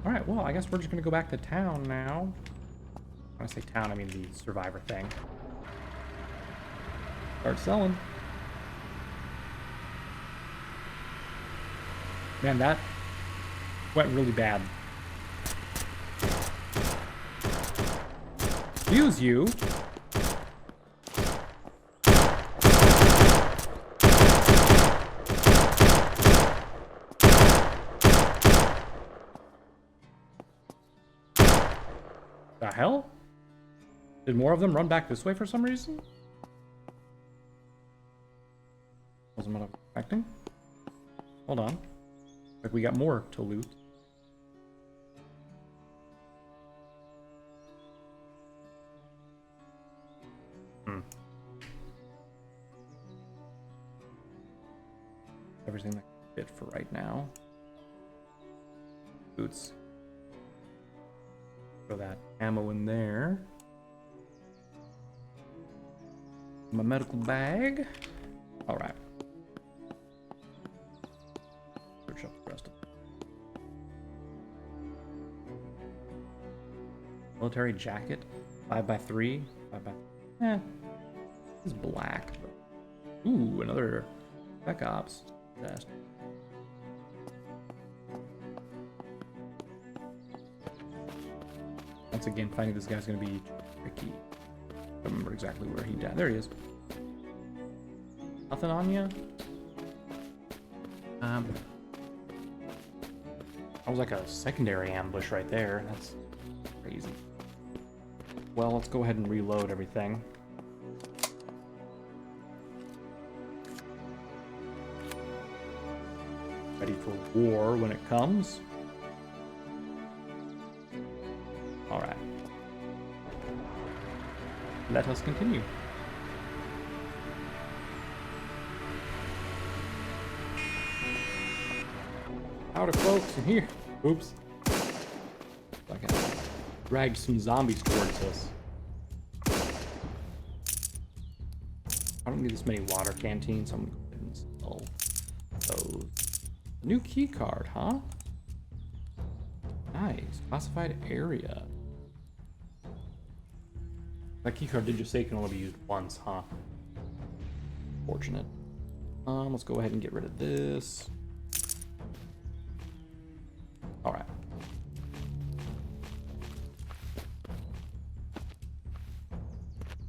Alright, well, I guess we're just gonna go back to town now. When I say town, I mean the survivor thing. Start selling. Man, that went really bad. Excuse you. The hell? Did more of them run back this way for some reason? Wasn't what I'm expecting. Hold on. Like we got more to loot. Everything that can fit for right now. Boots. Throw that ammo in there. My medical bag. Alright. Search up the rest of it. Military jacket. 5x3. 5x3. Eh. It's black. But... Ooh, another Spec Ops. Best. Once again, finding this guy's gonna be tricky. I don't remember exactly where he died. There he is. Nothing on you? That was like a secondary ambush right there. That's crazy. Well, let's go ahead and reload everything. Ready for war when it comes. Alright. Let us continue. Howdy folks, in here. Oops. Like I dragged some zombies towards us. I don't need this many water canteens, so I'm gonna go ahead and sell those. New key card, huh? Nice. Classified area. That key card did just say it can only be used once, huh? Fortunate. Let's go ahead and get rid of this. Alright.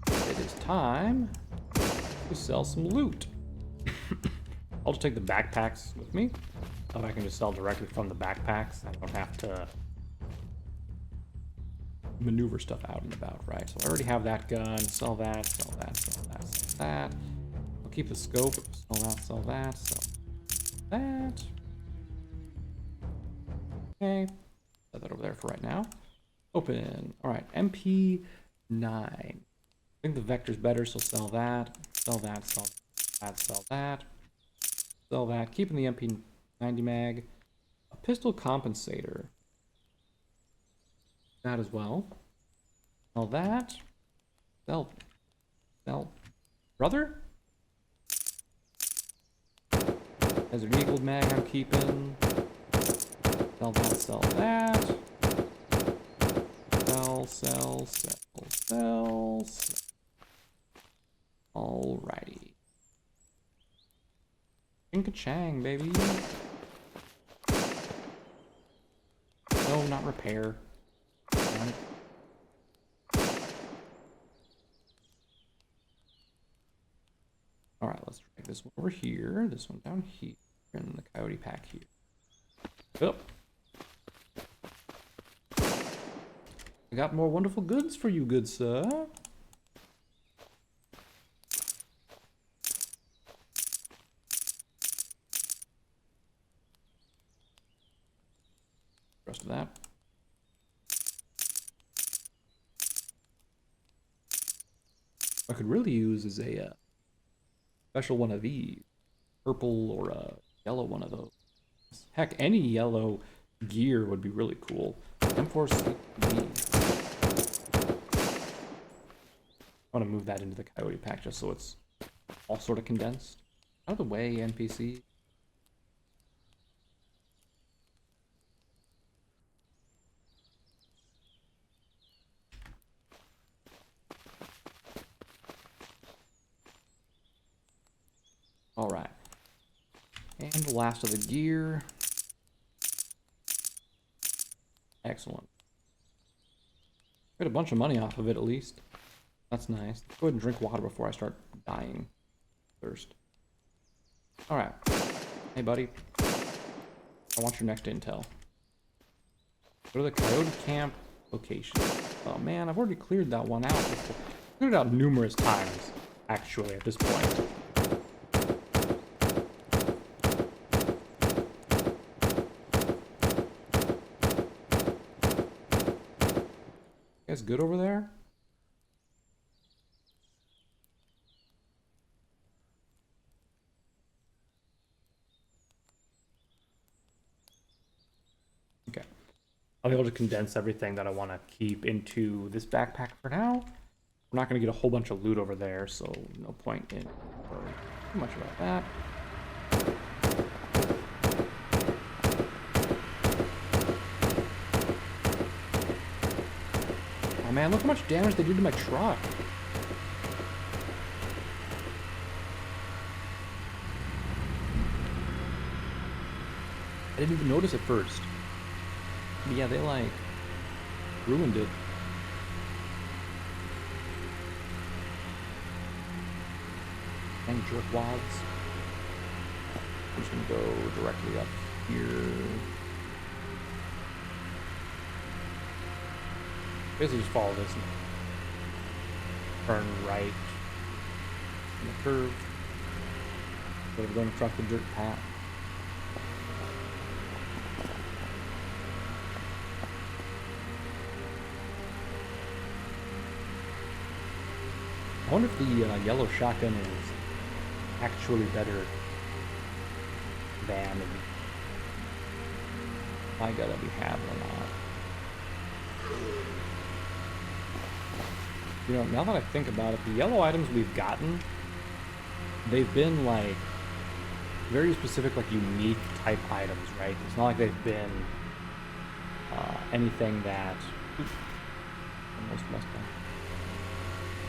It is time to sell some loot. I'll just take the backpacks with me. So I can just sell directly from the backpacks. I don't have to maneuver stuff out and about, right? So I already have that gun. Sell that, sell that, sell that, sell that. I'll keep the scope. Sell that, sell that, sell that. Okay. Set that over there for right now. Open. Alright, MP9. I think the vector's better, so sell that. Sell that, sell that, sell that. Sell that. Keeping the MP90 mag. A pistol compensator. That as well. Sell that. Sell. Sell. Brother? Desert Eagle mag I'm keeping. Sell that, sell that. Sell, sell, sell, sell, sell. Alrighty. Ching-ka-chang, baby. No, not repair. Alright, let's drag this one over here, this one down here, and the coyote pack here. Yep. I got more wonderful goods for you, good sir. Rest of that. What I could really use is a special one of these. Purple or a yellow one of those. Heck, any yellow gear would be really cool. M4 I want to move that into the coyote pack just so it's all sort of condensed. Out of the way, NPC. And the last of the gear. Excellent. Got a bunch of money off of it at least. That's nice. Go ahead and drink water before I start dying. Thirst. Alright. Hey buddy. I want your next intel. Go to the Coyote Camp location. Oh man, I've already cleared that one out before. Cleared it out numerous times, actually, at this point. You guys good over there? Okay. I'll be able to condense everything that I want to keep into this backpack for now. We're not going to get a whole bunch of loot over there, so no point in worrying too much about that. Oh man, look how much damage they did to my truck. I didn't even notice at first. But yeah, they like ruined it. And jerkwads. I'm just gonna go directly up here. Basically just follow this and turn right in the curve. So we're going across the dirt path. I wonder if the yellow shotgun is actually better than my gun that we have or not. You know, now that I think about it, the yellow items we've gotten, they've been like very specific, like unique type items, right? It's not like they've been anything that almost messed up.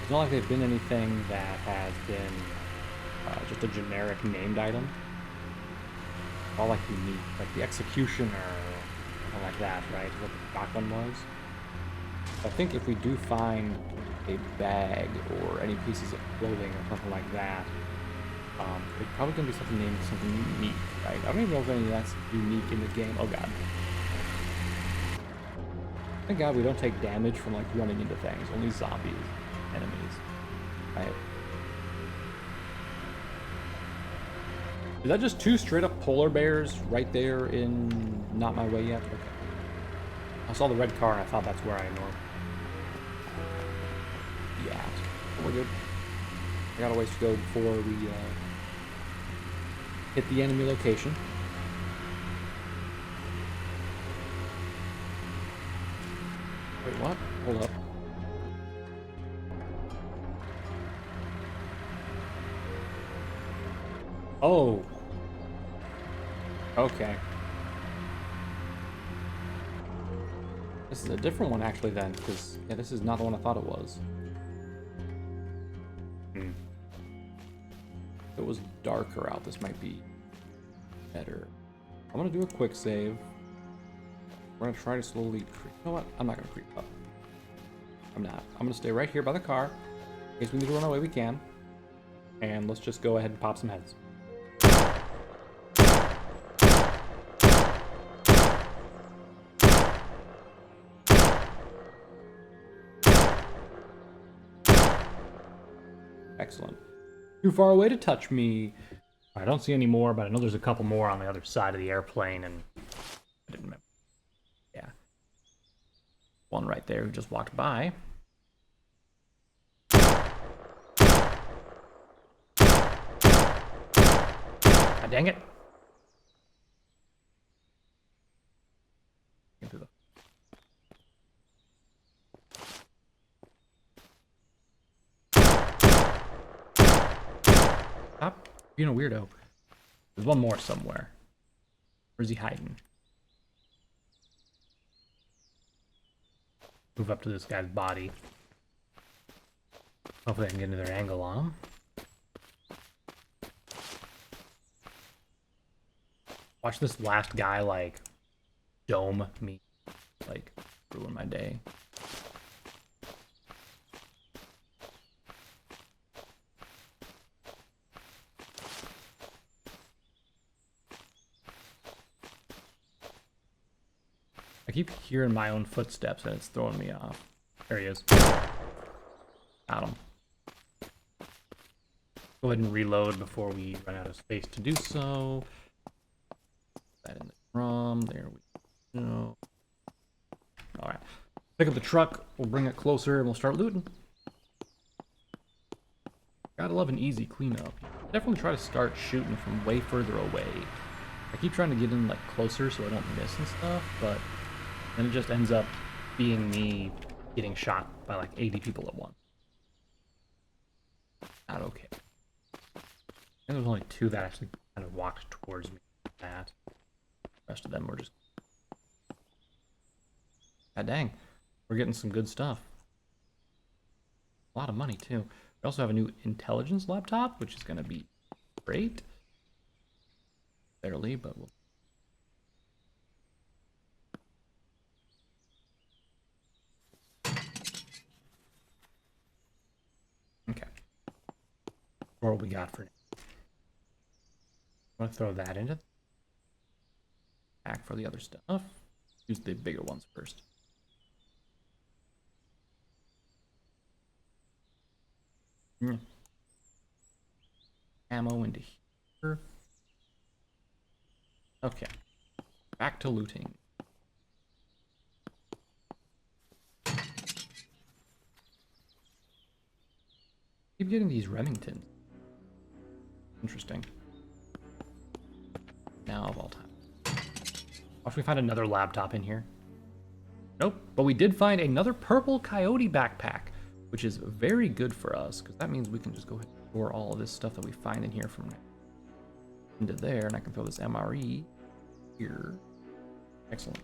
It's not like they've been anything that has been just a generic named item. All like unique, like the Executioner or something like that, right? What the shotgun was. I think if we do find a bag or any pieces of clothing or something like that, it's probably going to be something named something unique, right? I don't even know if any of that's unique in the game. Oh god. Thank god we don't take damage from like running into things. Only zombies, enemies. Right? Is that just two straight up polar bears right there in Not My Way Yet? Okay. I saw the red car and I thought that's where I know. Yeah, we're good. I got a ways to go before we hit the enemy location. Wait, what? Hold up. Oh. Okay. This is a different one actually then, because yeah, this is not the one I thought it was. If it was darker out, this might be better. I'm gonna do a quick save. We're gonna try to slowly creep. You know what? I'm not gonna creep up. I'm not. I'm gonna stay right here by the car. In case we need to run away, we can. And let's just go ahead and pop some heads. Excellent. Too far away to touch me. I don't see any more, but I know there's a couple more on the other side of the airplane, and I didn't remember. Yeah. One right there who just walked by. Ah, dang it. Stop being a weirdo. There's one more somewhere. Where's he hiding? Move up to this guy's body. Hopefully I can get another angle on him. Watch this last guy, like, dome me. Like, ruin my day. I keep hearing my own footsteps and it's throwing me off. There he is. Got him. Go ahead and reload before we run out of space to do so. Put that in the drum. There we go. Alright. Pick up the truck. We'll bring it closer and we'll start looting. Gotta love an easy cleanup. Definitely try to start shooting from way further away. I keep trying to get in like closer so I don't miss and stuff, but then it just ends up being me getting shot by like 80 people at once. Not okay. I think there was only 2 that actually kind of walked towards me. That. The rest of them were just... God dang. We're getting some good stuff. A lot of money, too. We also have a new intelligence laptop, which is going to be great. Barely, but we'll... Okay. What we got for now? I want to throw that into back for the other stuff. Use the bigger ones first. Ammo into here. Okay. Back to looting. Keep getting these Remingtons. Interesting. Now of all time. Watch we find another laptop in here. Nope. But we did find another purple coyote backpack, which is very good for us, because that means we can just go ahead and store all of this stuff that we find in here from into there, and I can throw this MRE here. Excellent.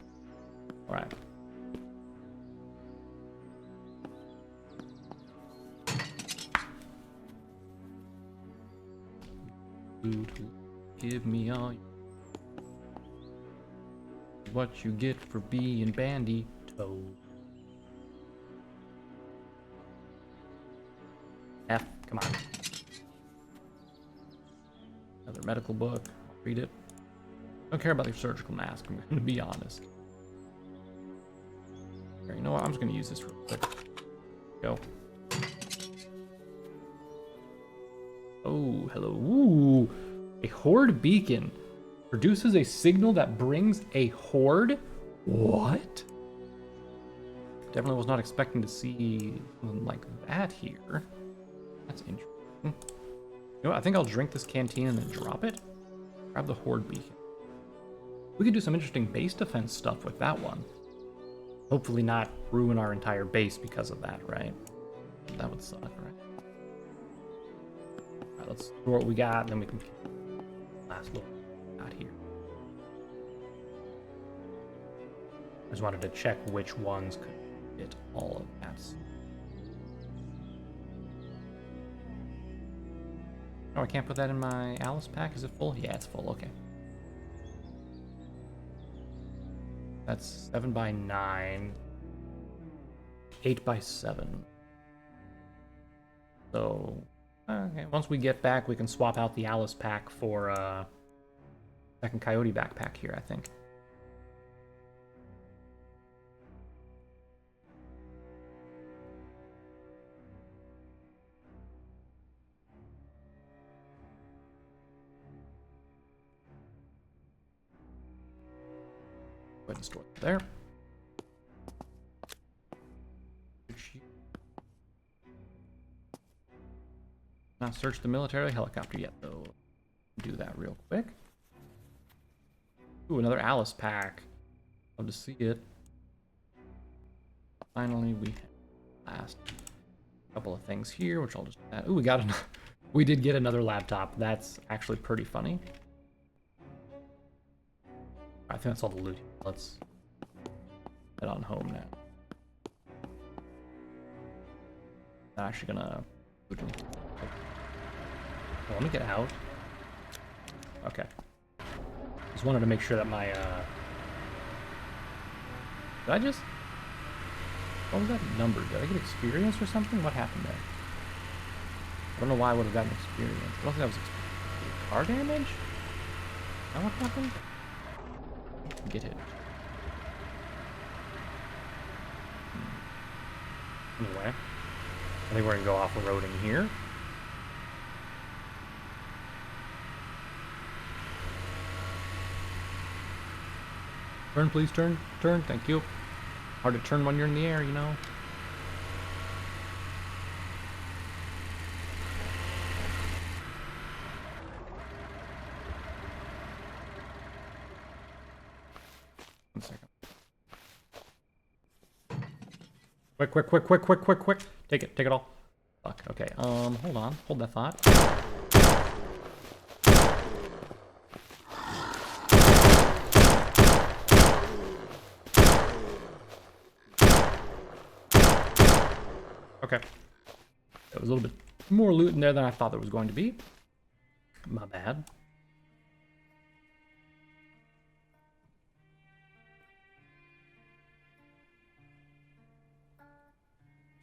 All right. Give me all what you get for being bandy toe. F, come on. Another medical book. I'll read it. Don't care about your surgical mask, I'm going to be honest. Here, you know what? I'm just going to use this real quick. Go. Oh, hello. Ooh. A horde beacon produces a signal that brings a horde? What? Definitely was not expecting to see something like that here. That's interesting. You know what? I think I'll drink this canteen and then drop it. Grab the horde beacon. We could do some interesting base defense stuff with that one. Hopefully not ruin our entire base because of that, right? That would suck, right? Alright, let's do what we got, and then we can last little out here. I just wanted to check which ones could get all of that. Oh, I can't put that in my Alice pack? Is it full? Yeah, it's full. Okay. That's 7 by 9. 8 by 7. So, okay. Once we get back, we can swap out the Alice pack for second Coyote backpack here, I think. Go ahead and store it there. Not search the military helicopter yet, though. Do that real quick. Ooh, another Alice pack. Love to see it. Finally, we have last couple of things here, which I'll just add. Ooh, we got we did get another laptop. That's actually pretty funny. I think that's all the loot. Let's head on home now. I'm actually gonna. Oh, let me get out. Okay. Just wanted to make sure that my, did I just... What was that number? Did I get experience or something? What happened there? I don't know why I would have gotten experience. I don't think that was car damage? Is that what happened? Get hit. Anyway, I think we're gonna go off-roading here. Turn, please, turn. Turn, thank you. Hard to turn when you're in the air, you know. One second. Quick. Take it all. Fuck, okay, hold on. Hold that thought. Okay. There was a little bit more loot in there than I thought there was going to be. My bad.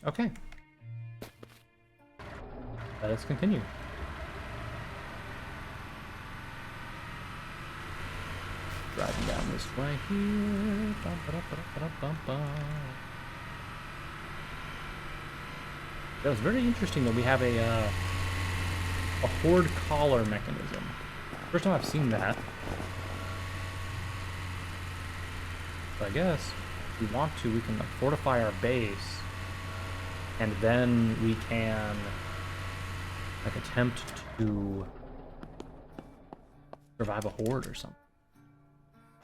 Okay. Let us continue. Driving down this way here. It was very interesting that we have a horde collar mechanism. First time I've seen that. So I guess if we want to, we can like fortify our base, and then we can like attempt to survive a horde or something.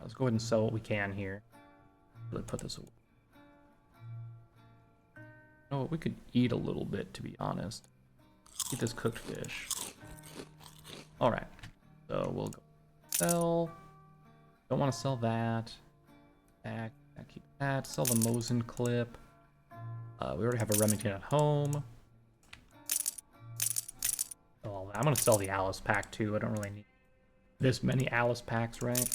Let's go ahead and sell what we can here. Really put this away. Oh, we could eat a little bit, to be honest. Eat this cooked fish. Alright. So we'll go sell. Don't want to sell that. Back. Keep that. Sell the Mosin clip. We already have a Remington at home. Oh, I'm going to sell the Alice pack, too. I don't really need this many Alice packs, right?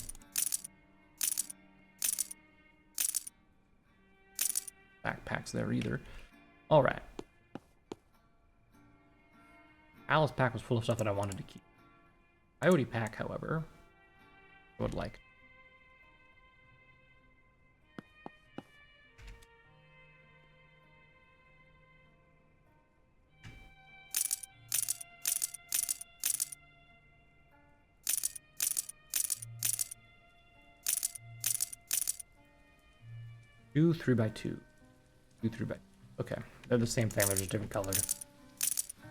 Backpacks there either. Alright. Alice pack was full of stuff that I wanted to keep. Coyote pack, however, I would like. Two 3x2. Two 3x2. Okay, they're the same thing, they're just different colored. I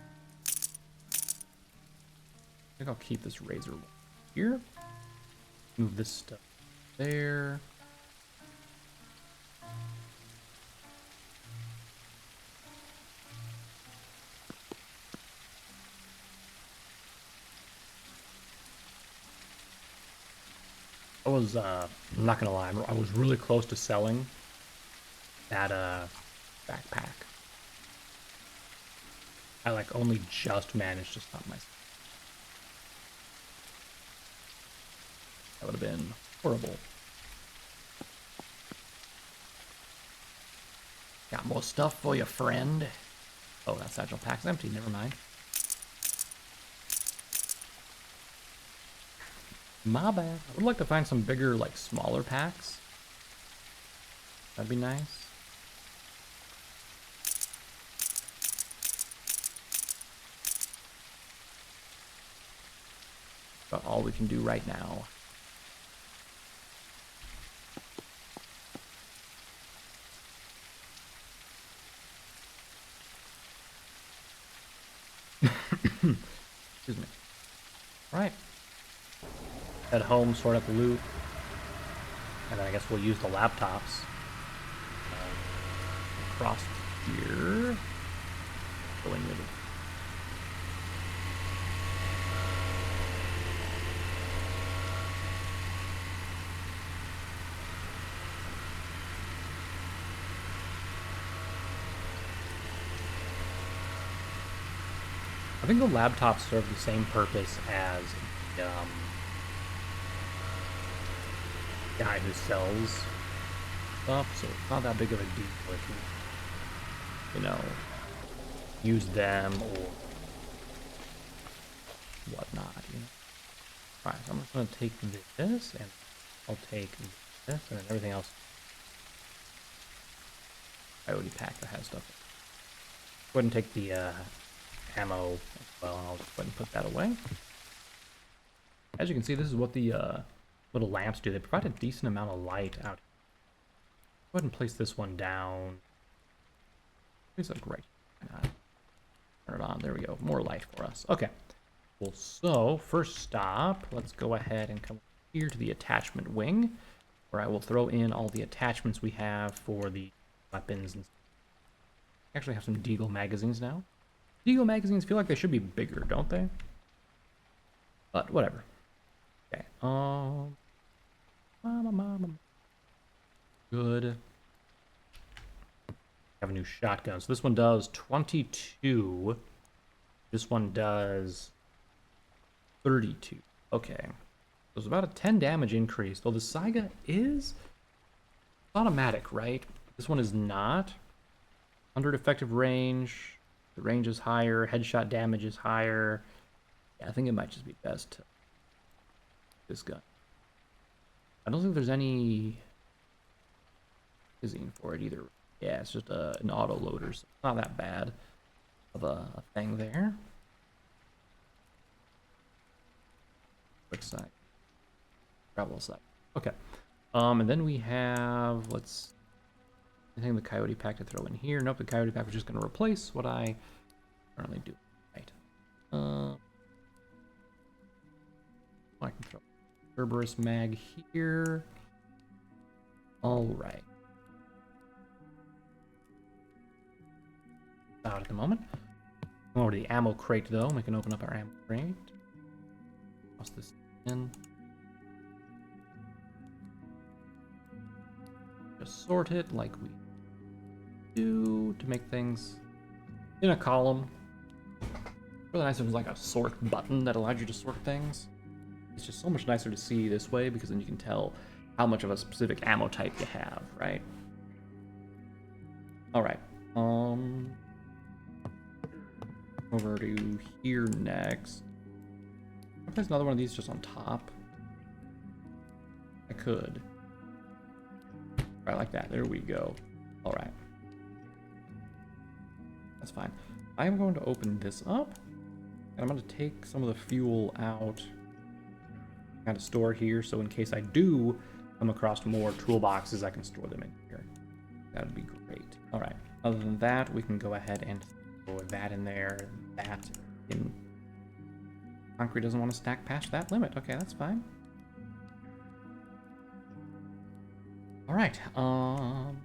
think I'll keep this razor here. Move this stuff there. I was, I'm not gonna lie, I was really close to selling that, backpack. I like only just managed to stop myself. That would have been horrible. Got more stuff for you, friend. Oh, that satchel pack's empty, never mind. My bad. I would like to find some bigger, like, smaller packs. That'd be nice. But all we can do right now. Excuse me. Right. Head home, sort out the loot. And then I guess we'll use the laptops. Across here. Go in with it. I think the laptops serve the same purpose as guy who sells stuff, so it's not that big of a deal if you know, use them or whatnot, you know. Alright, so I'm just gonna take this, and I'll take this, and then everything else. Coyote pack that has stuff. Go ahead and take the ammo as well, and I'll just go ahead and put that away. As you can see, this is what the little lamps do. They provide a decent amount of light out here. Go ahead and place this one down. It's like right here. Turn it on. There we go. More light for us. Okay. Cool. So, first stop, let's go ahead and come here to the attachment wing, where I will throw in all the attachments we have for the weapons. And I actually have some Deagle magazines now. Deagle magazines feel like they should be bigger, don't they? But whatever. Okay. Good. Have a new shotgun. So this one does 22. This one does 32. Okay. There's about a 10 damage increase. Though the Saiga is automatic, right? This one is not. 100 effective range. The range is higher. Headshot damage is higher. Yeah, I think it might just be best to this gun. I don't think there's any magazine for it either. Yeah, it's just an auto loader, so it's not that bad of a thing there. Quick side. Travel side. Okay. And then we have, I think the Coyote pack to throw in here. Nope, the Coyote pack was just going to replace what I currently do. Right. I can throw Cerberus mag here. All right. Out at the moment. Over to the ammo crate though. We can open up our ammo crate. Toss this in. Just sort it like we do to make things in a column. Really nice if it was like a sort button that allowed you to sort things. It's just so much nicer to see this way because then you can tell how much of a specific ammo type you have, right? Alright. Over to here next. Can I place another one of these just on top? I could. Right, like that. There we go. Alright. That's fine. I am going to open this up. And I'm going to take some of the fuel out. Kind of store here, so in case I do come across more toolboxes, I can store them in here. That would be great. Alright. Other than that, we can go ahead and throw that in there. That in. Concrete doesn't want to stack past that limit. Okay, that's fine. Alright. Throw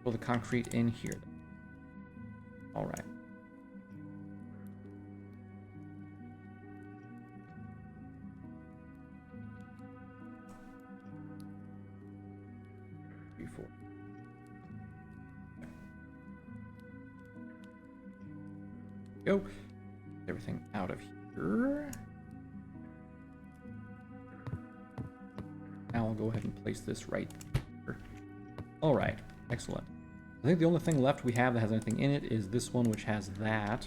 the concrete in here. Alright. Go. Everything out of here. Now I'll go ahead and place this right here. All right, excellent. I think the only thing left we have that has anything in it is this one, which has that.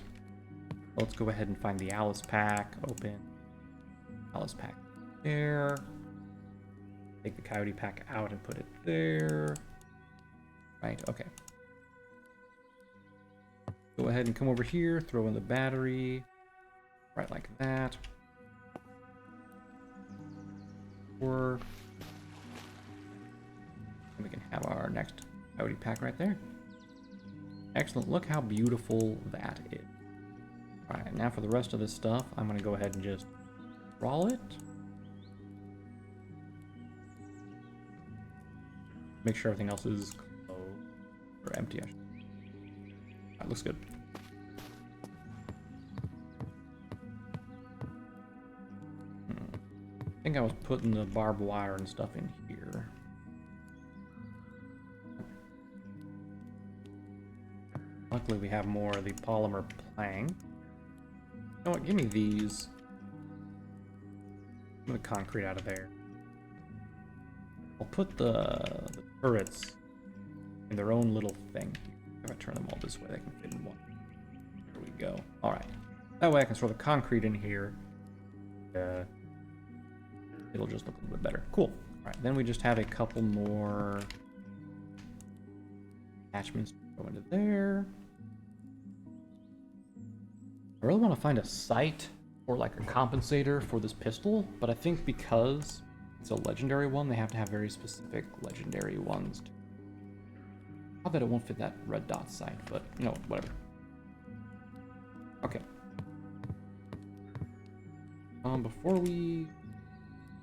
Let's go ahead and find the Alice pack. Open Alice pack there. Take the Coyote pack out and put it there. Right, okay. Go ahead and come over here, throw in the battery, right like that. Or we can have our next Coyote pack right there. Excellent, look how beautiful that is. Alright, now for the rest of this stuff, I'm going to go ahead and just roll it. Make sure everything else is closed, or empty, I should. That looks good. I think I was putting the barbed wire and stuff in here. Luckily we have more of the polymer plank. You know what, give me these. Get the concrete out of there. I'll put the turrets in their own little thing. If I turn them all this way, they can fit in one. There we go. All right. That way I can store the concrete in here. It'll just look a little bit better. Cool. All right. Then we just have a couple more attachments to go into there. I really want to find a site or like a compensator for this pistol, but I think because it's a legendary one, they have to have very specific legendary ones. I bet it won't fit that red dot site, but you know, whatever. Okay. Before we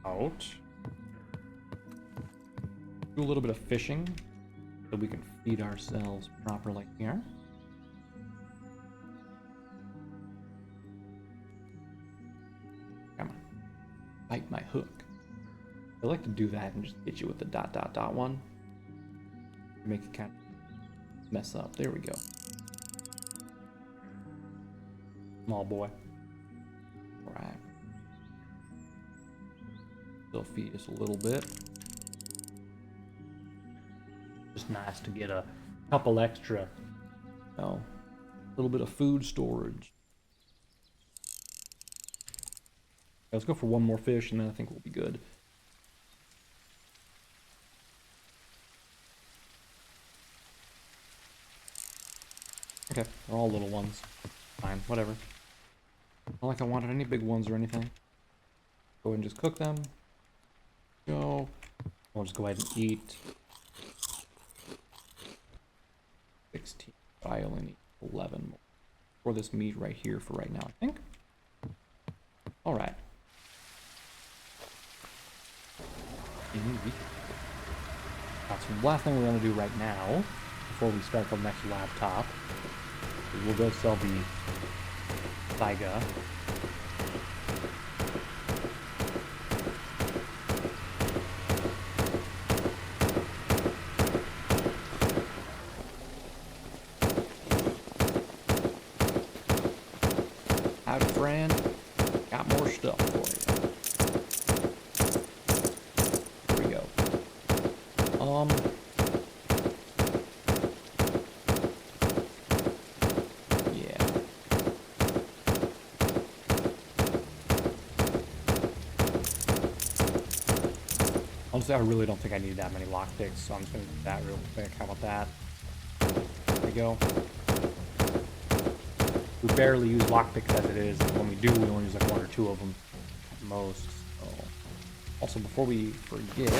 out, do a little bit of fishing so we can feed ourselves properly here. Come on. Bite my hook. I like to do that and just hit you with the ... one. Make it kind of mess up. There we go. Small boy. Alright. Still feed us a little bit. Just nice to get a couple extra, you know, a little bit of food storage. Let's go for one more fish and then I think we'll be good. Okay, they're all little ones. Fine, whatever. Not like I wanted any big ones or anything. Go ahead and just cook them. Go. We'll just go ahead and eat. 16. I only need 11 more for this meat right here for right now, I think. Alright. So the last thing we're going to do right now, before we start the next laptop, is we'll go sell the Saiga. Howdy, friend. Got more stuff for you. Here we go. Yeah. Honestly, I really don't think I need that many lockpicks, so I'm just gonna do that real quick. How about that? There we go. We barely use lockpicks as it is, and when we do, we only use like one or two of them at most. So. Also, before we forget,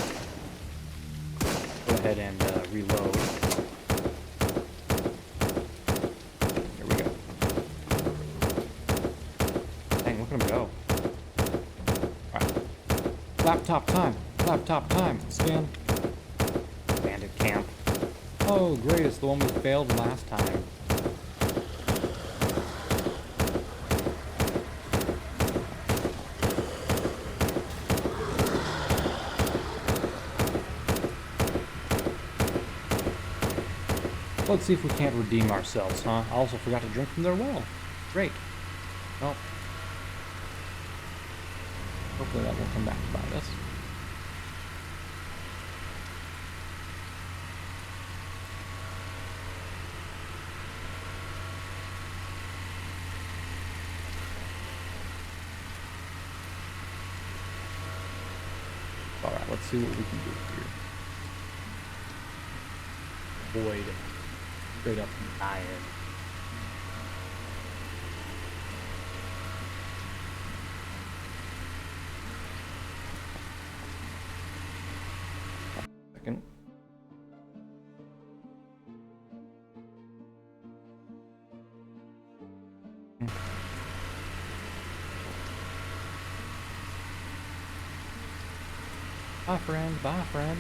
go ahead and reload. Here we go. Dang, look at him go. Alright. Laptop time. Laptop time. Scan. Bandit camp. Oh, great. It's the one we failed last time. Let's see if we can't redeem ourselves, huh? I also forgot to drink from their well. Great. Well, hopefully that won't come back to bite us. Alright, let's see what we can do here. Avoid straight up dying. Second. Bye, friend. Bye, friend.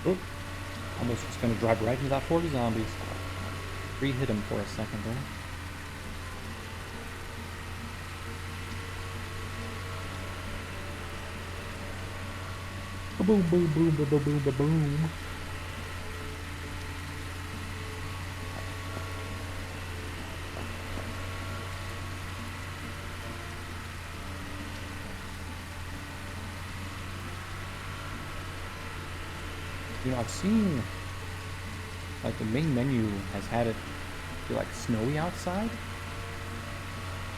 Oop. Almost just gonna drive right into that 40 zombies. Re-hit him for a second there. Boom, boom, boom, boom, boom, boom, boom, boom. You know, I've seen, like, the main menu has had it be, like, snowy outside.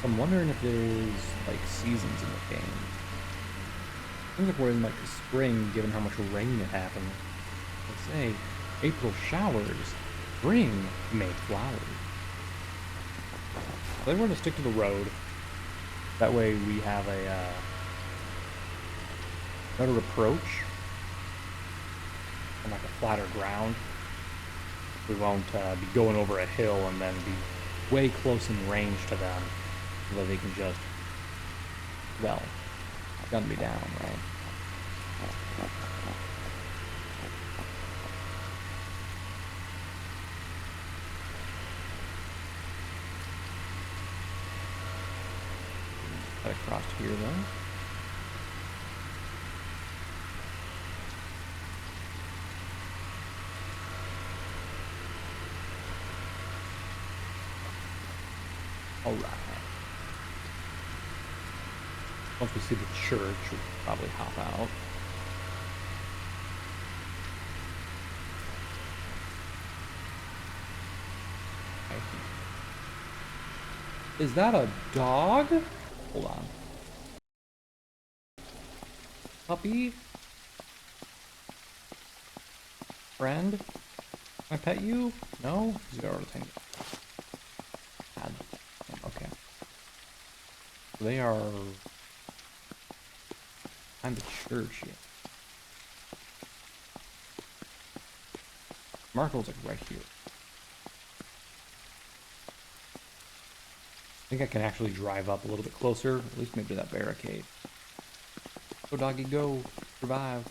I'm wondering if there's, like, seasons in the game. Seems like we're in, like, the spring, given how much rain it happened. Let's say, April showers, spring, May flowers. I think we're going to stick to the road. That way we have a better approach on like a flatter ground. We won't be going over a hill and then be way close in range to them so that they can just, well, gun me down, right? Got across here though. Alright. Once we see the church, we'll probably hop out. Okay. Is that a dog? Hold on. Puppy? Friend? Can I pet you? No? Zero to 10. Okay. They are behind the church here. Marco's like right here. I think I can actually drive up a little bit closer, at least maybe to that barricade. Go doggy, go. Survive.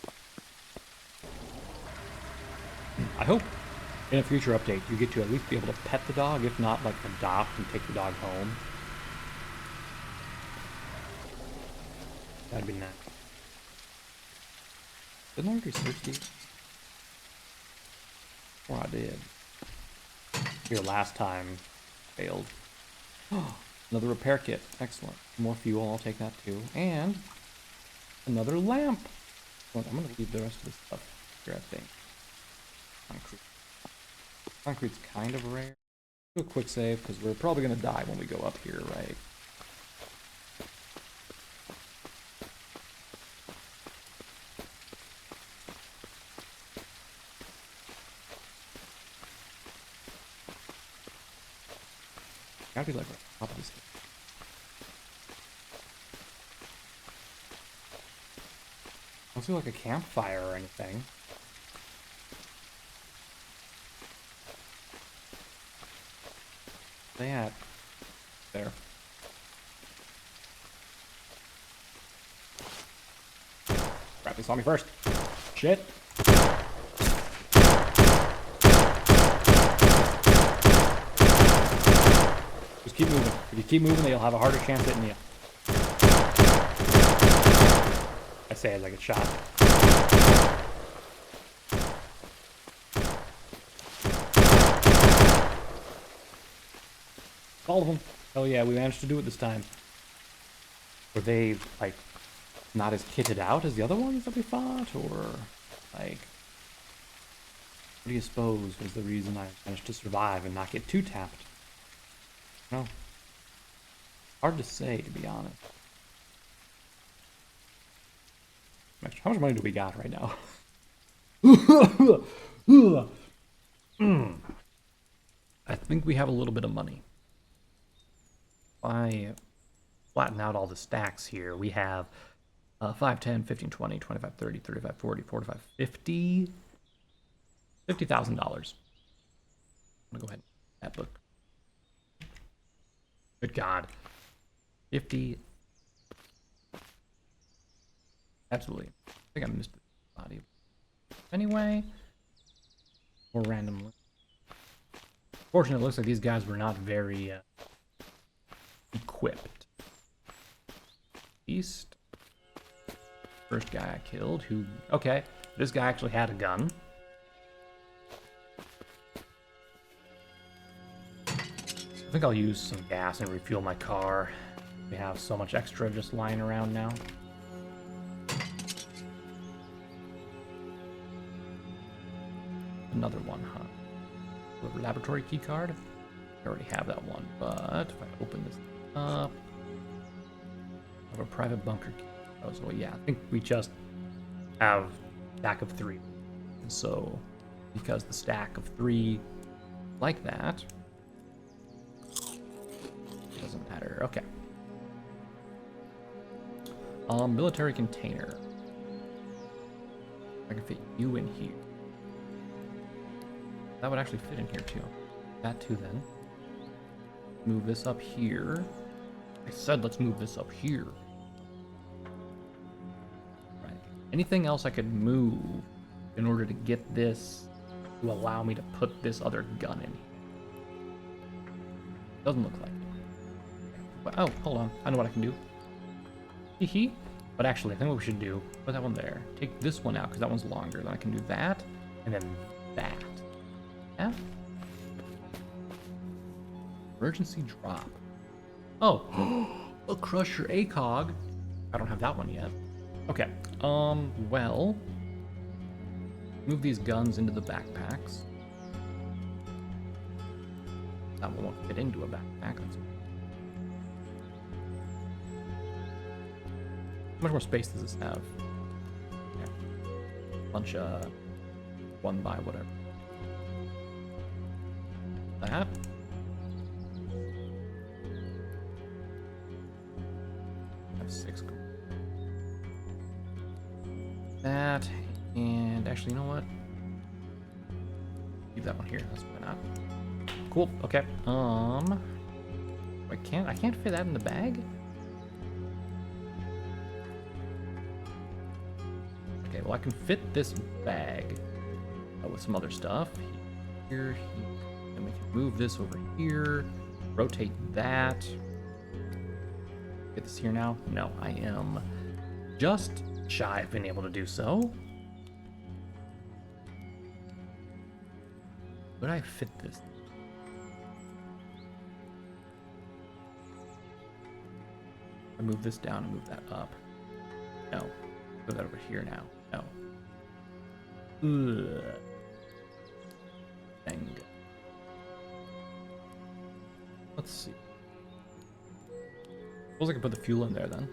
I hope in a future update you get to at least be able to pet the dog, if not like adopt and take the dog home. That'd be nice. Didn't I already search these? Or I did. Here last time. Failed. Another repair kit. Excellent. More fuel, I'll take that too. And another lamp. Well, I'm gonna leave the rest of this stuff here, I think. Concrete. Concrete's kind of rare. Do a quick save, because we're probably gonna die when we go up here, right? Gotta be like right top of this thing. I don't see like a campfire or anything. They at there. Crap, they saw me first. Shit. Just keep moving. If you keep moving, they'll have a harder chance hitting you. I say as I get shot. All of them. Oh yeah, we managed to do it this time. Were they, like, not as kitted out as the other ones that we fought? Or, like, what do you suppose was the reason I managed to survive and not get too tapped? No. Hard to say, to be honest. How much money do we got right now? I think we have a little bit of money. If I flatten out all the stacks here, we have 5, 10, 15, 20, 25, 30, 35, 40, 45, 50. $50,000. I'm gonna go ahead and that book. Good God. 50. Absolutely. I think I missed the body. Anyway. More randomly. Fortunately, it looks like these guys were not very equipped. East. First guy I killed who... Okay, this guy actually had a gun. I think I'll use some gas and refuel my car. We have so much extra just lying around now. another one, huh? Laboratory key card? I already have that one, but if I open this up, I have a private bunker key. Oh, so yeah, I think we just have a stack of 3. And so, because the stack of 3 like that, doesn't matter. Okay. Military container. I can fit you in here. That would actually fit in here too. That too then. Move this up here. I said let's move this up here. Right. Anything else I could move in order to get this to allow me to put this other gun in here? Doesn't look like it. Oh, hold on. I know what I can do. Hee hee. But actually, I think what we should do, put that one there. Take this one out, because that one's longer. Then I can do that, and then that. Yeah? Emergency drop. Oh! A crusher ACOG. I don't have that one yet. Okay. Well... Move these guns into the backpacks. That one won't fit into a backpack. That's... How much more space does this have? Yeah. Bunch of 1 by whatever. That. Have 6. That. And actually, you know what? Leave that one here. That's why not. Cool. Okay. I can't fit that in the bag? Okay, well I can fit this bag with some other stuff. Here, and we can move this over here, rotate that. Get this here now? No, I am just shy of being able to do so. Would I fit this? I move this down and move that up. No. Move that over here now. No. Ugh. Dang. Let's see. Suppose I can put the fuel in there then.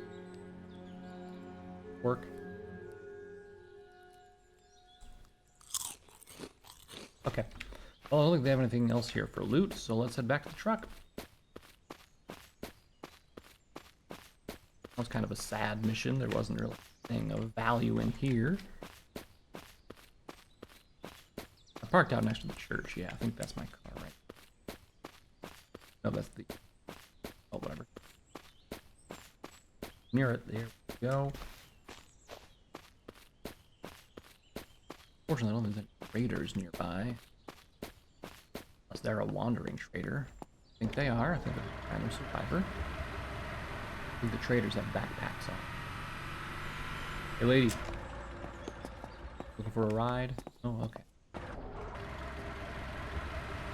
Work. Okay. Well, I don't think they have anything else here for loot, so let's head back to the truck. That was kind of a sad mission. There wasn't really anything of value in here. I parked out next to the church. Yeah, I think that's my car, right? No, that's the... Oh, whatever. Near it. There we go. Fortunately, I don't think there's any raiders nearby. Unless they're a wandering trader. I think they are. I think they're a random survivor. I think the traders have backpacks on. Hey, lady. Looking for a ride? Oh, okay.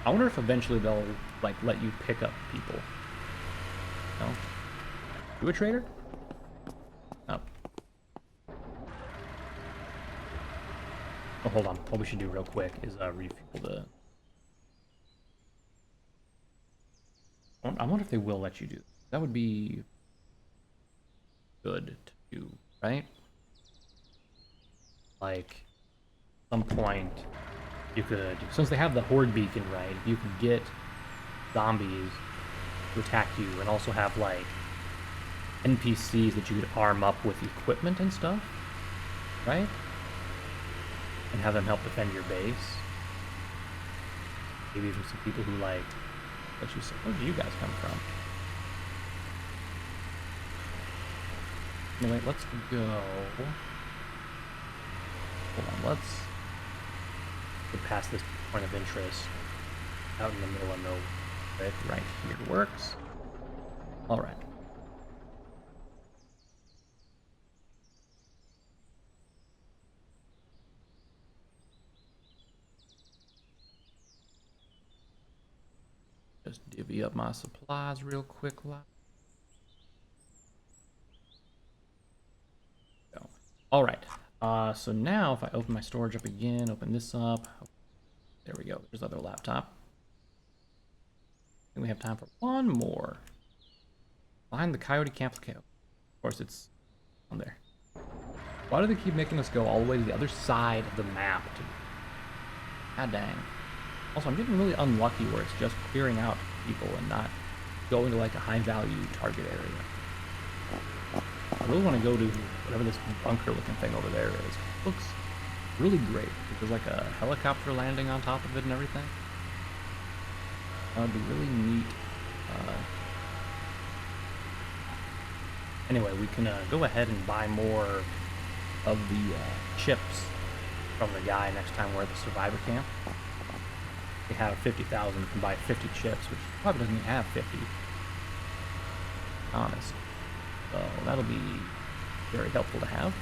I wonder if eventually they'll, like, let you pick up people. No? You a trader? Oh. Oh, hold on. What we should do real quick is refuel the... I wonder if they will let you do. That would be good to do, right? Like, at some point, you could, since they have the horde beacon, right? You could get zombies to attack you, and also have like NPCs that you could arm up with equipment and stuff, right? And have them help defend your base. Maybe even some people who like. Let you say, where do you guys come from? Anyway, let's go. Hold on, let's get past this point of interest. Out in the middle of nowhere, right here works. All right. Just divvy up my supplies real quick. All right. So now if I open my storage up again, open this up, There we go. There's other laptop. And we have time for one more. Behind the Coyote Camp. Okay. Of course, it's on there. Why do they keep making us go all the way to the other side of the map? God dang. Also, I'm getting really unlucky where it's just clearing out people and not going to like a high-value target area. I really want to go to whatever this bunker-looking thing over there is. It looks really great. There's like a helicopter landing on top of it and everything. That would be really neat. Anyway, we can go ahead and buy more of the chips from the guy next time we're at the survivor camp. We have 50,000, we can buy 50 chips, which probably doesn't even have 50. Honest. So that'll be very helpful to have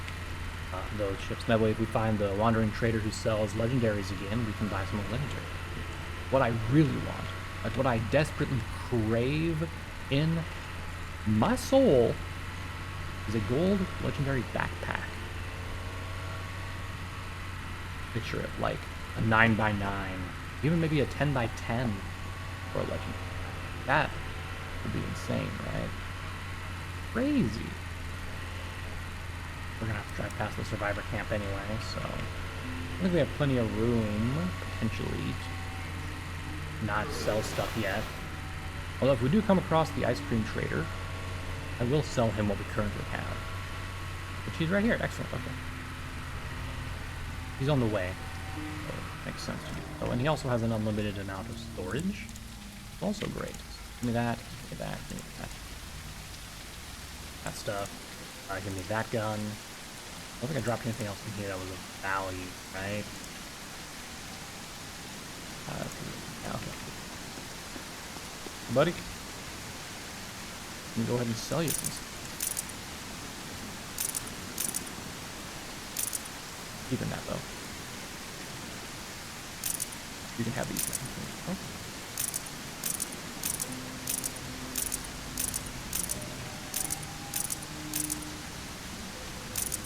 those chips. That way, if we find the wandering trader who sells legendaries again, we can buy some more legendaries. What I really want, like what I desperately crave in my soul, is a gold legendary backpack. Picture it like a 9x9, even maybe a 10x10 for a legend. That would be insane, right? Crazy. We're gonna have to drive past the survivor camp anyway, so I think we have plenty of room, potentially, to not sell stuff yet. Although if we do come across the ice cream trader, I will sell him what we currently have. Which he's right here. Excellent. Okay. He's on the way. So it makes sense to do so. And he also has an unlimited amount of storage. It's also great. Give me that. Give me that. Give me that. That stuff. Give me that gun. I don't think I dropped anything else in here that was of value, right? Okay. Buddy. Let me go ahead and sell you some. Even that though. You can have these things. Okay.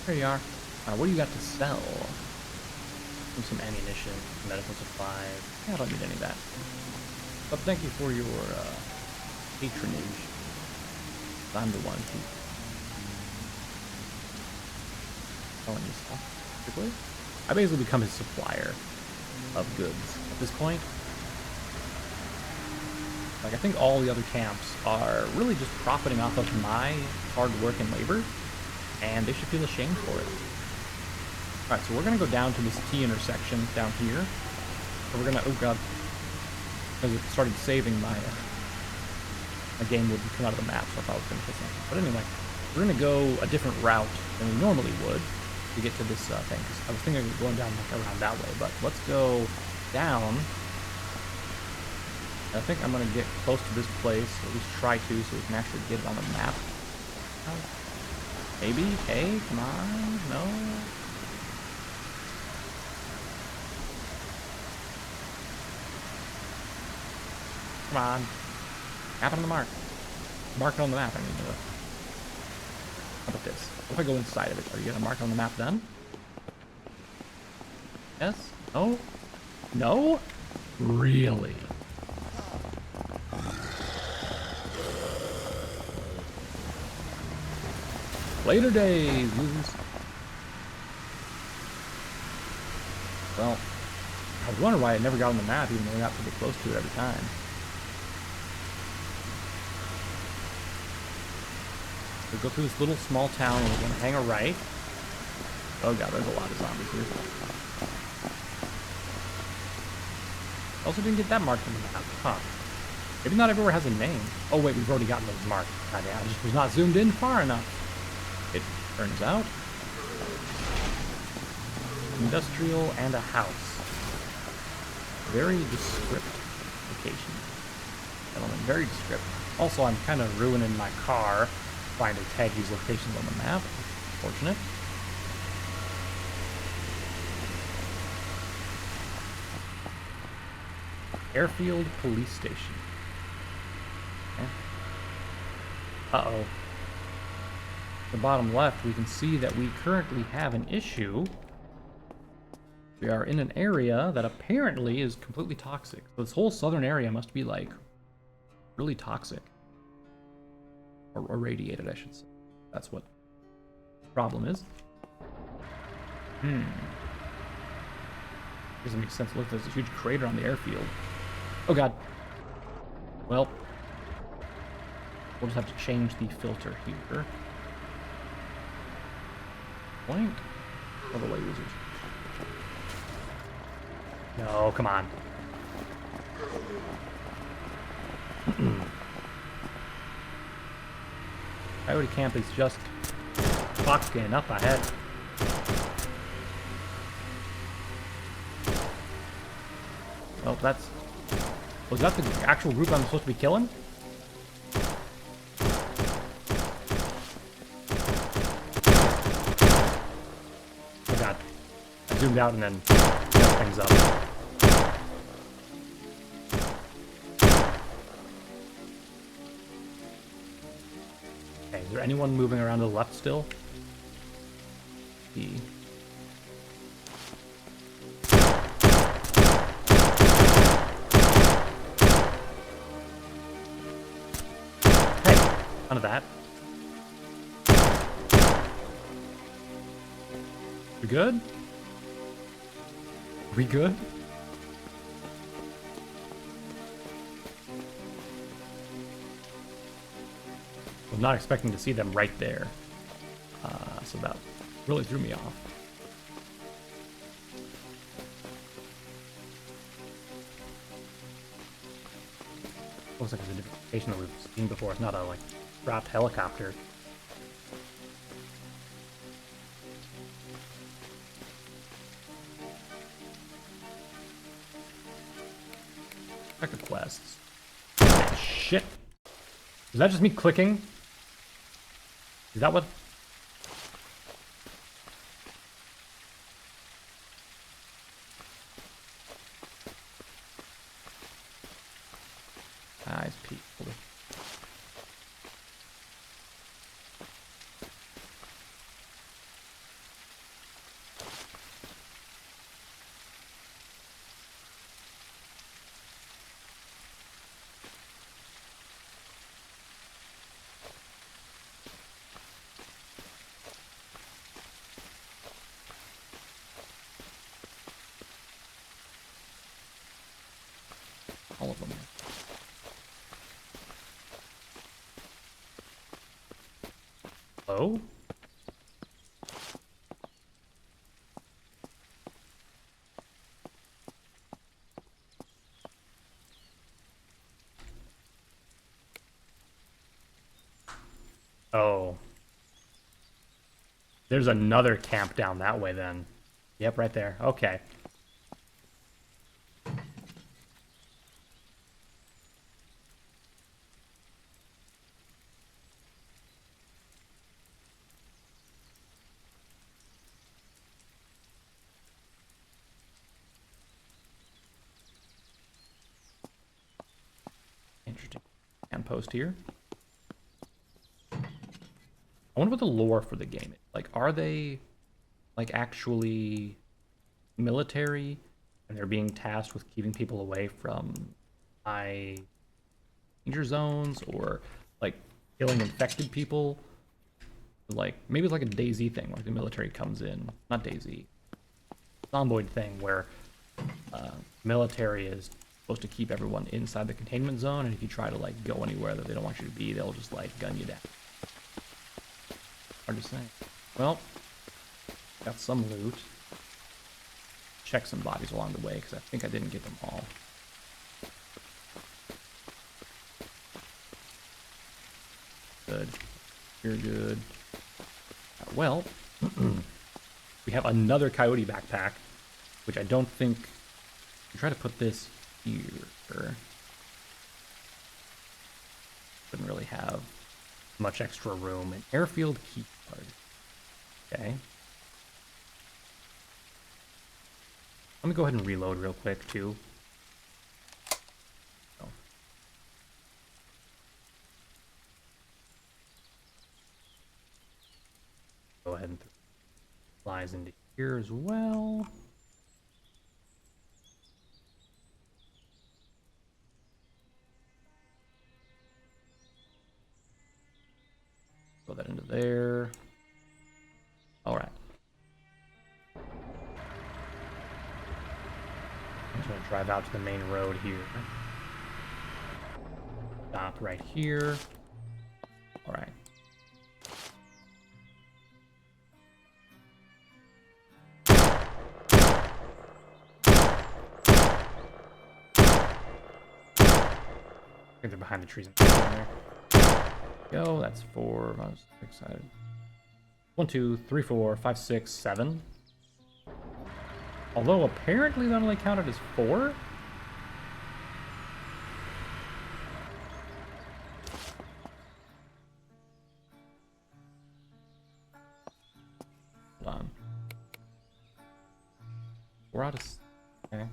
There you are. What do you got to sell? Some ammunition, medical supplies. Yeah, I don't need any of that. But thank you for your patronage. I'm the one who selling you stuff. Basically, I basically become his supplier of goods at this point. Like, I think all the other camps are really just profiting off of my hard work and labor, and they should feel ashamed for it. Alright, so we're gonna go down to this T intersection down here. So we're gonna, oh god, because it started saving my game would come out of the map, so I thought I was gonna hit something. But anyway, we're gonna go a different route than we normally would to get to this thing. 'Cause I was thinking of going down like around that way, but let's go down. I think I'm gonna get close to this place, or at least try to, so we can actually get it on the map. Maybe? Hey, come on, no. Come on. Map on the mark. Mark it on the map, I mean. How about this? What if I go inside of it? Are you gonna mark it on the map then? Yes? No? No? Really? Later days, losers. Well, I was wondering why it never got on the map, even though we got pretty close to it every time. We go through this little small town, and we're gonna hang a right. Oh god, there's a lot of zombies here. Also didn't get that marked on the map, huh? Maybe not everywhere has a name. Oh wait, we've already gotten those marked. God damn, I just was not zoomed in far enough. It turns out. Industrial and a house. Very descriptive location. Gentlemen, very descriptive. Also, I'm kind of ruining my car trying to tag these locations on the map. Fortunate. Airfield Police Station. Okay. Uh-oh. The bottom left, we can see that we currently have an issue We are in an area that apparently is completely toxic. So this whole southern area must be like really toxic. Or irradiated, I should say. That's what the problem is. Doesn't make sense. Look, there's a huge crater on the airfield. Oh god. Well, we'll just have to change the filter here. Blank. Other way users. No, come on. Coyote Camp is just fucking up ahead. Oh, that's... Was that the actual group I'm supposed to be killing? Oh god. I zoomed out and then messed things up. Okay, is there anyone moving around to the left still? Hey, none of that. We good? We good? I'm not expecting to see them right there. So that really threw me off. Looks like it's a different location that we've seen before. It's not a, like, dropped helicopter. Check the quests. Shit. Is that just me clicking? Is that what... Ah, it's people. All of them. Hello? Oh. There's another camp down that way then. Yep, right there. Okay. Interesting. Hand post here. I wonder what the lore for the game is. Like, are they, like, actually military and they're being tasked with keeping people away from high danger zones, or, like, killing infected people? Like, maybe it's like a DayZ thing, like the military comes in. Not DayZ. Zomboid thing, where military is supposed to keep everyone inside the containment zone, and if you try to, like, go anywhere that they don't want you to be, they'll just, like, gun you down. Hard to say. Well, got some loot. Check some bodies along the way, because I think I didn't get them all. Good. You're good. Well, we have another coyote backpack, which I don't think... Try to put this here. Wouldn't really have much extra room. An airfield key card. Okay. Let me go ahead and reload real quick, too. Oh. Go ahead and throw supplies into here as well. Throw that into there. All right. I'm just gonna drive out to the main road here. Stop right here. All right. I think they're behind the trees in there. Go. That's 4. I was excited. 1, 2, 3, 4, 5, 6, 7. Although apparently that only counted as 4. Hold on. 4 out of... Okay.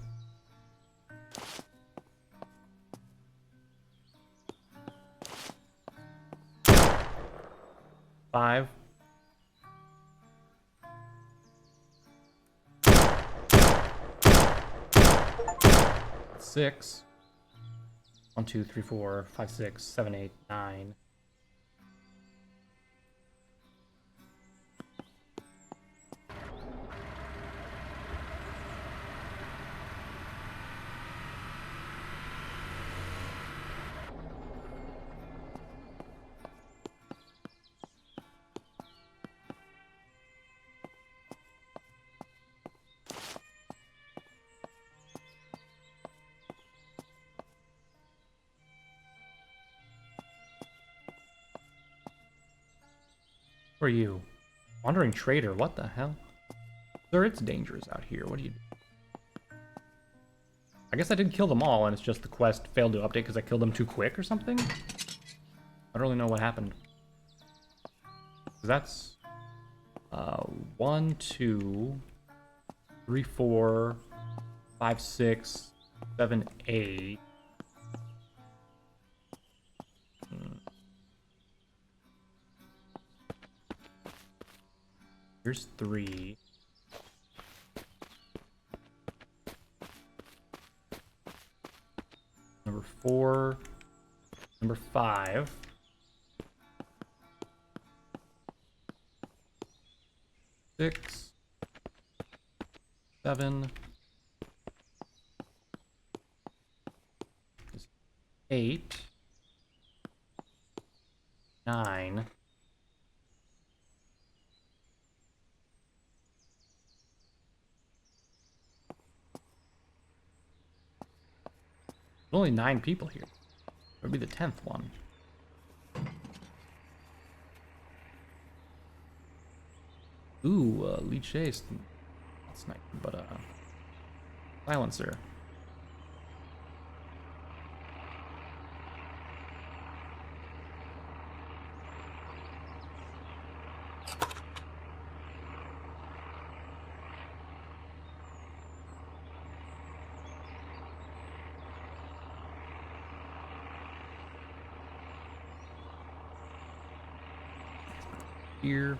5. 6. 1, 2, 3, 4, 5, 6, 7, 8, 9. Who are you? Wandering trader, what the hell? Sir, it's dangerous out here. What do you do? I guess I did kill them all, and it's just the quest failed to update because I killed them too quick or something? I don't really know what happened. That's 1, 2, 3, 4, 5, 6, 7, 8. Here's 3. Number 4. Number 5. 6. 7. 8. 9. There's only 9 people here. It would be the 10th one. Ooh, lead chase. That's nice, but silencer. Here.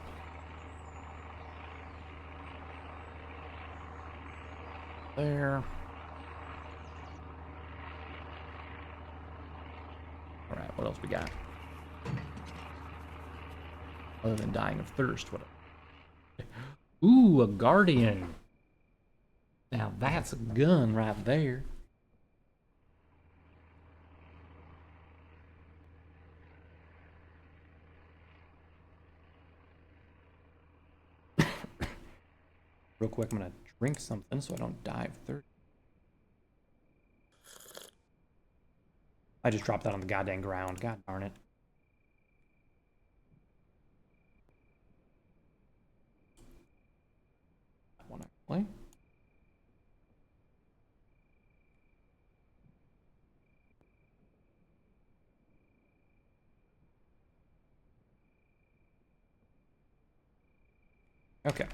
There. Alright, what else we got? Other than dying of thirst, what? Ooh, a guardian. Now that's a gun right there. Real quick, I'm gonna drink something so I don't die of thirst. I just dropped that on the goddamn ground. God darn it. That one actually. Okay.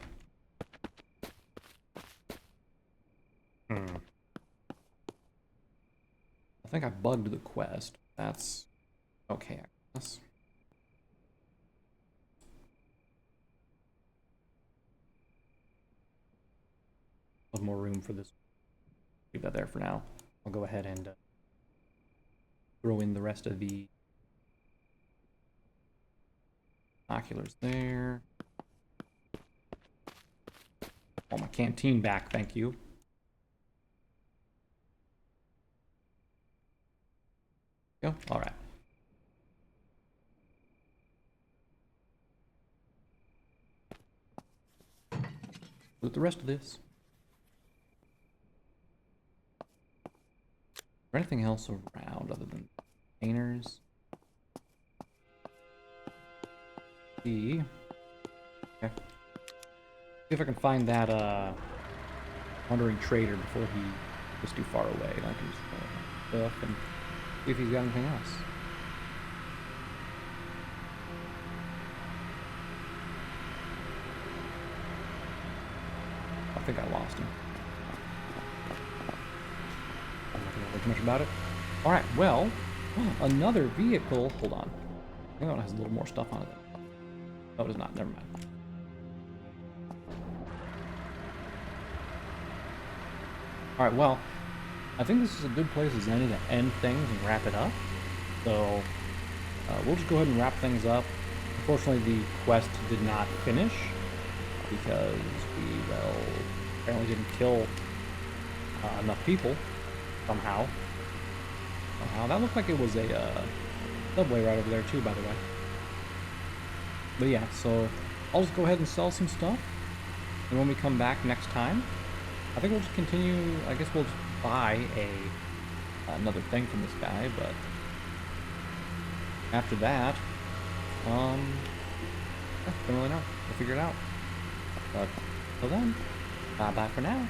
I think I bugged the quest. That's okay, I guess. More room for this. Leave that there for now. I'll go ahead and throw in the rest of the Binoculars there. Oh, my canteen back, thank you. Go. All right. With the rest of this. Is there anything else around other than containers? See. Okay. See if I can find that wandering trader before he gets too far away. And I can just stuff and see if he's got anything else. I think I lost him. I'm not gonna think much about it. Alright, well, another vehicle. Hold on. I think that one has a little more stuff on it. No, it does not. Never mind. Alright, well, I think this is a good place as any to end things and wrap it up. So, we'll just go ahead and wrap things up. Unfortunately, the quest did not finish because we, well, apparently didn't kill enough people somehow. That looked like it was a subway right over there too, by the way. But yeah, so I'll just go ahead and sell some stuff, and when we come back next time, I think we'll just continue. I guess we'll just buy another thing from this guy, but after that, yeah, don't really know. We'll figure it out. But till then, bye bye for now.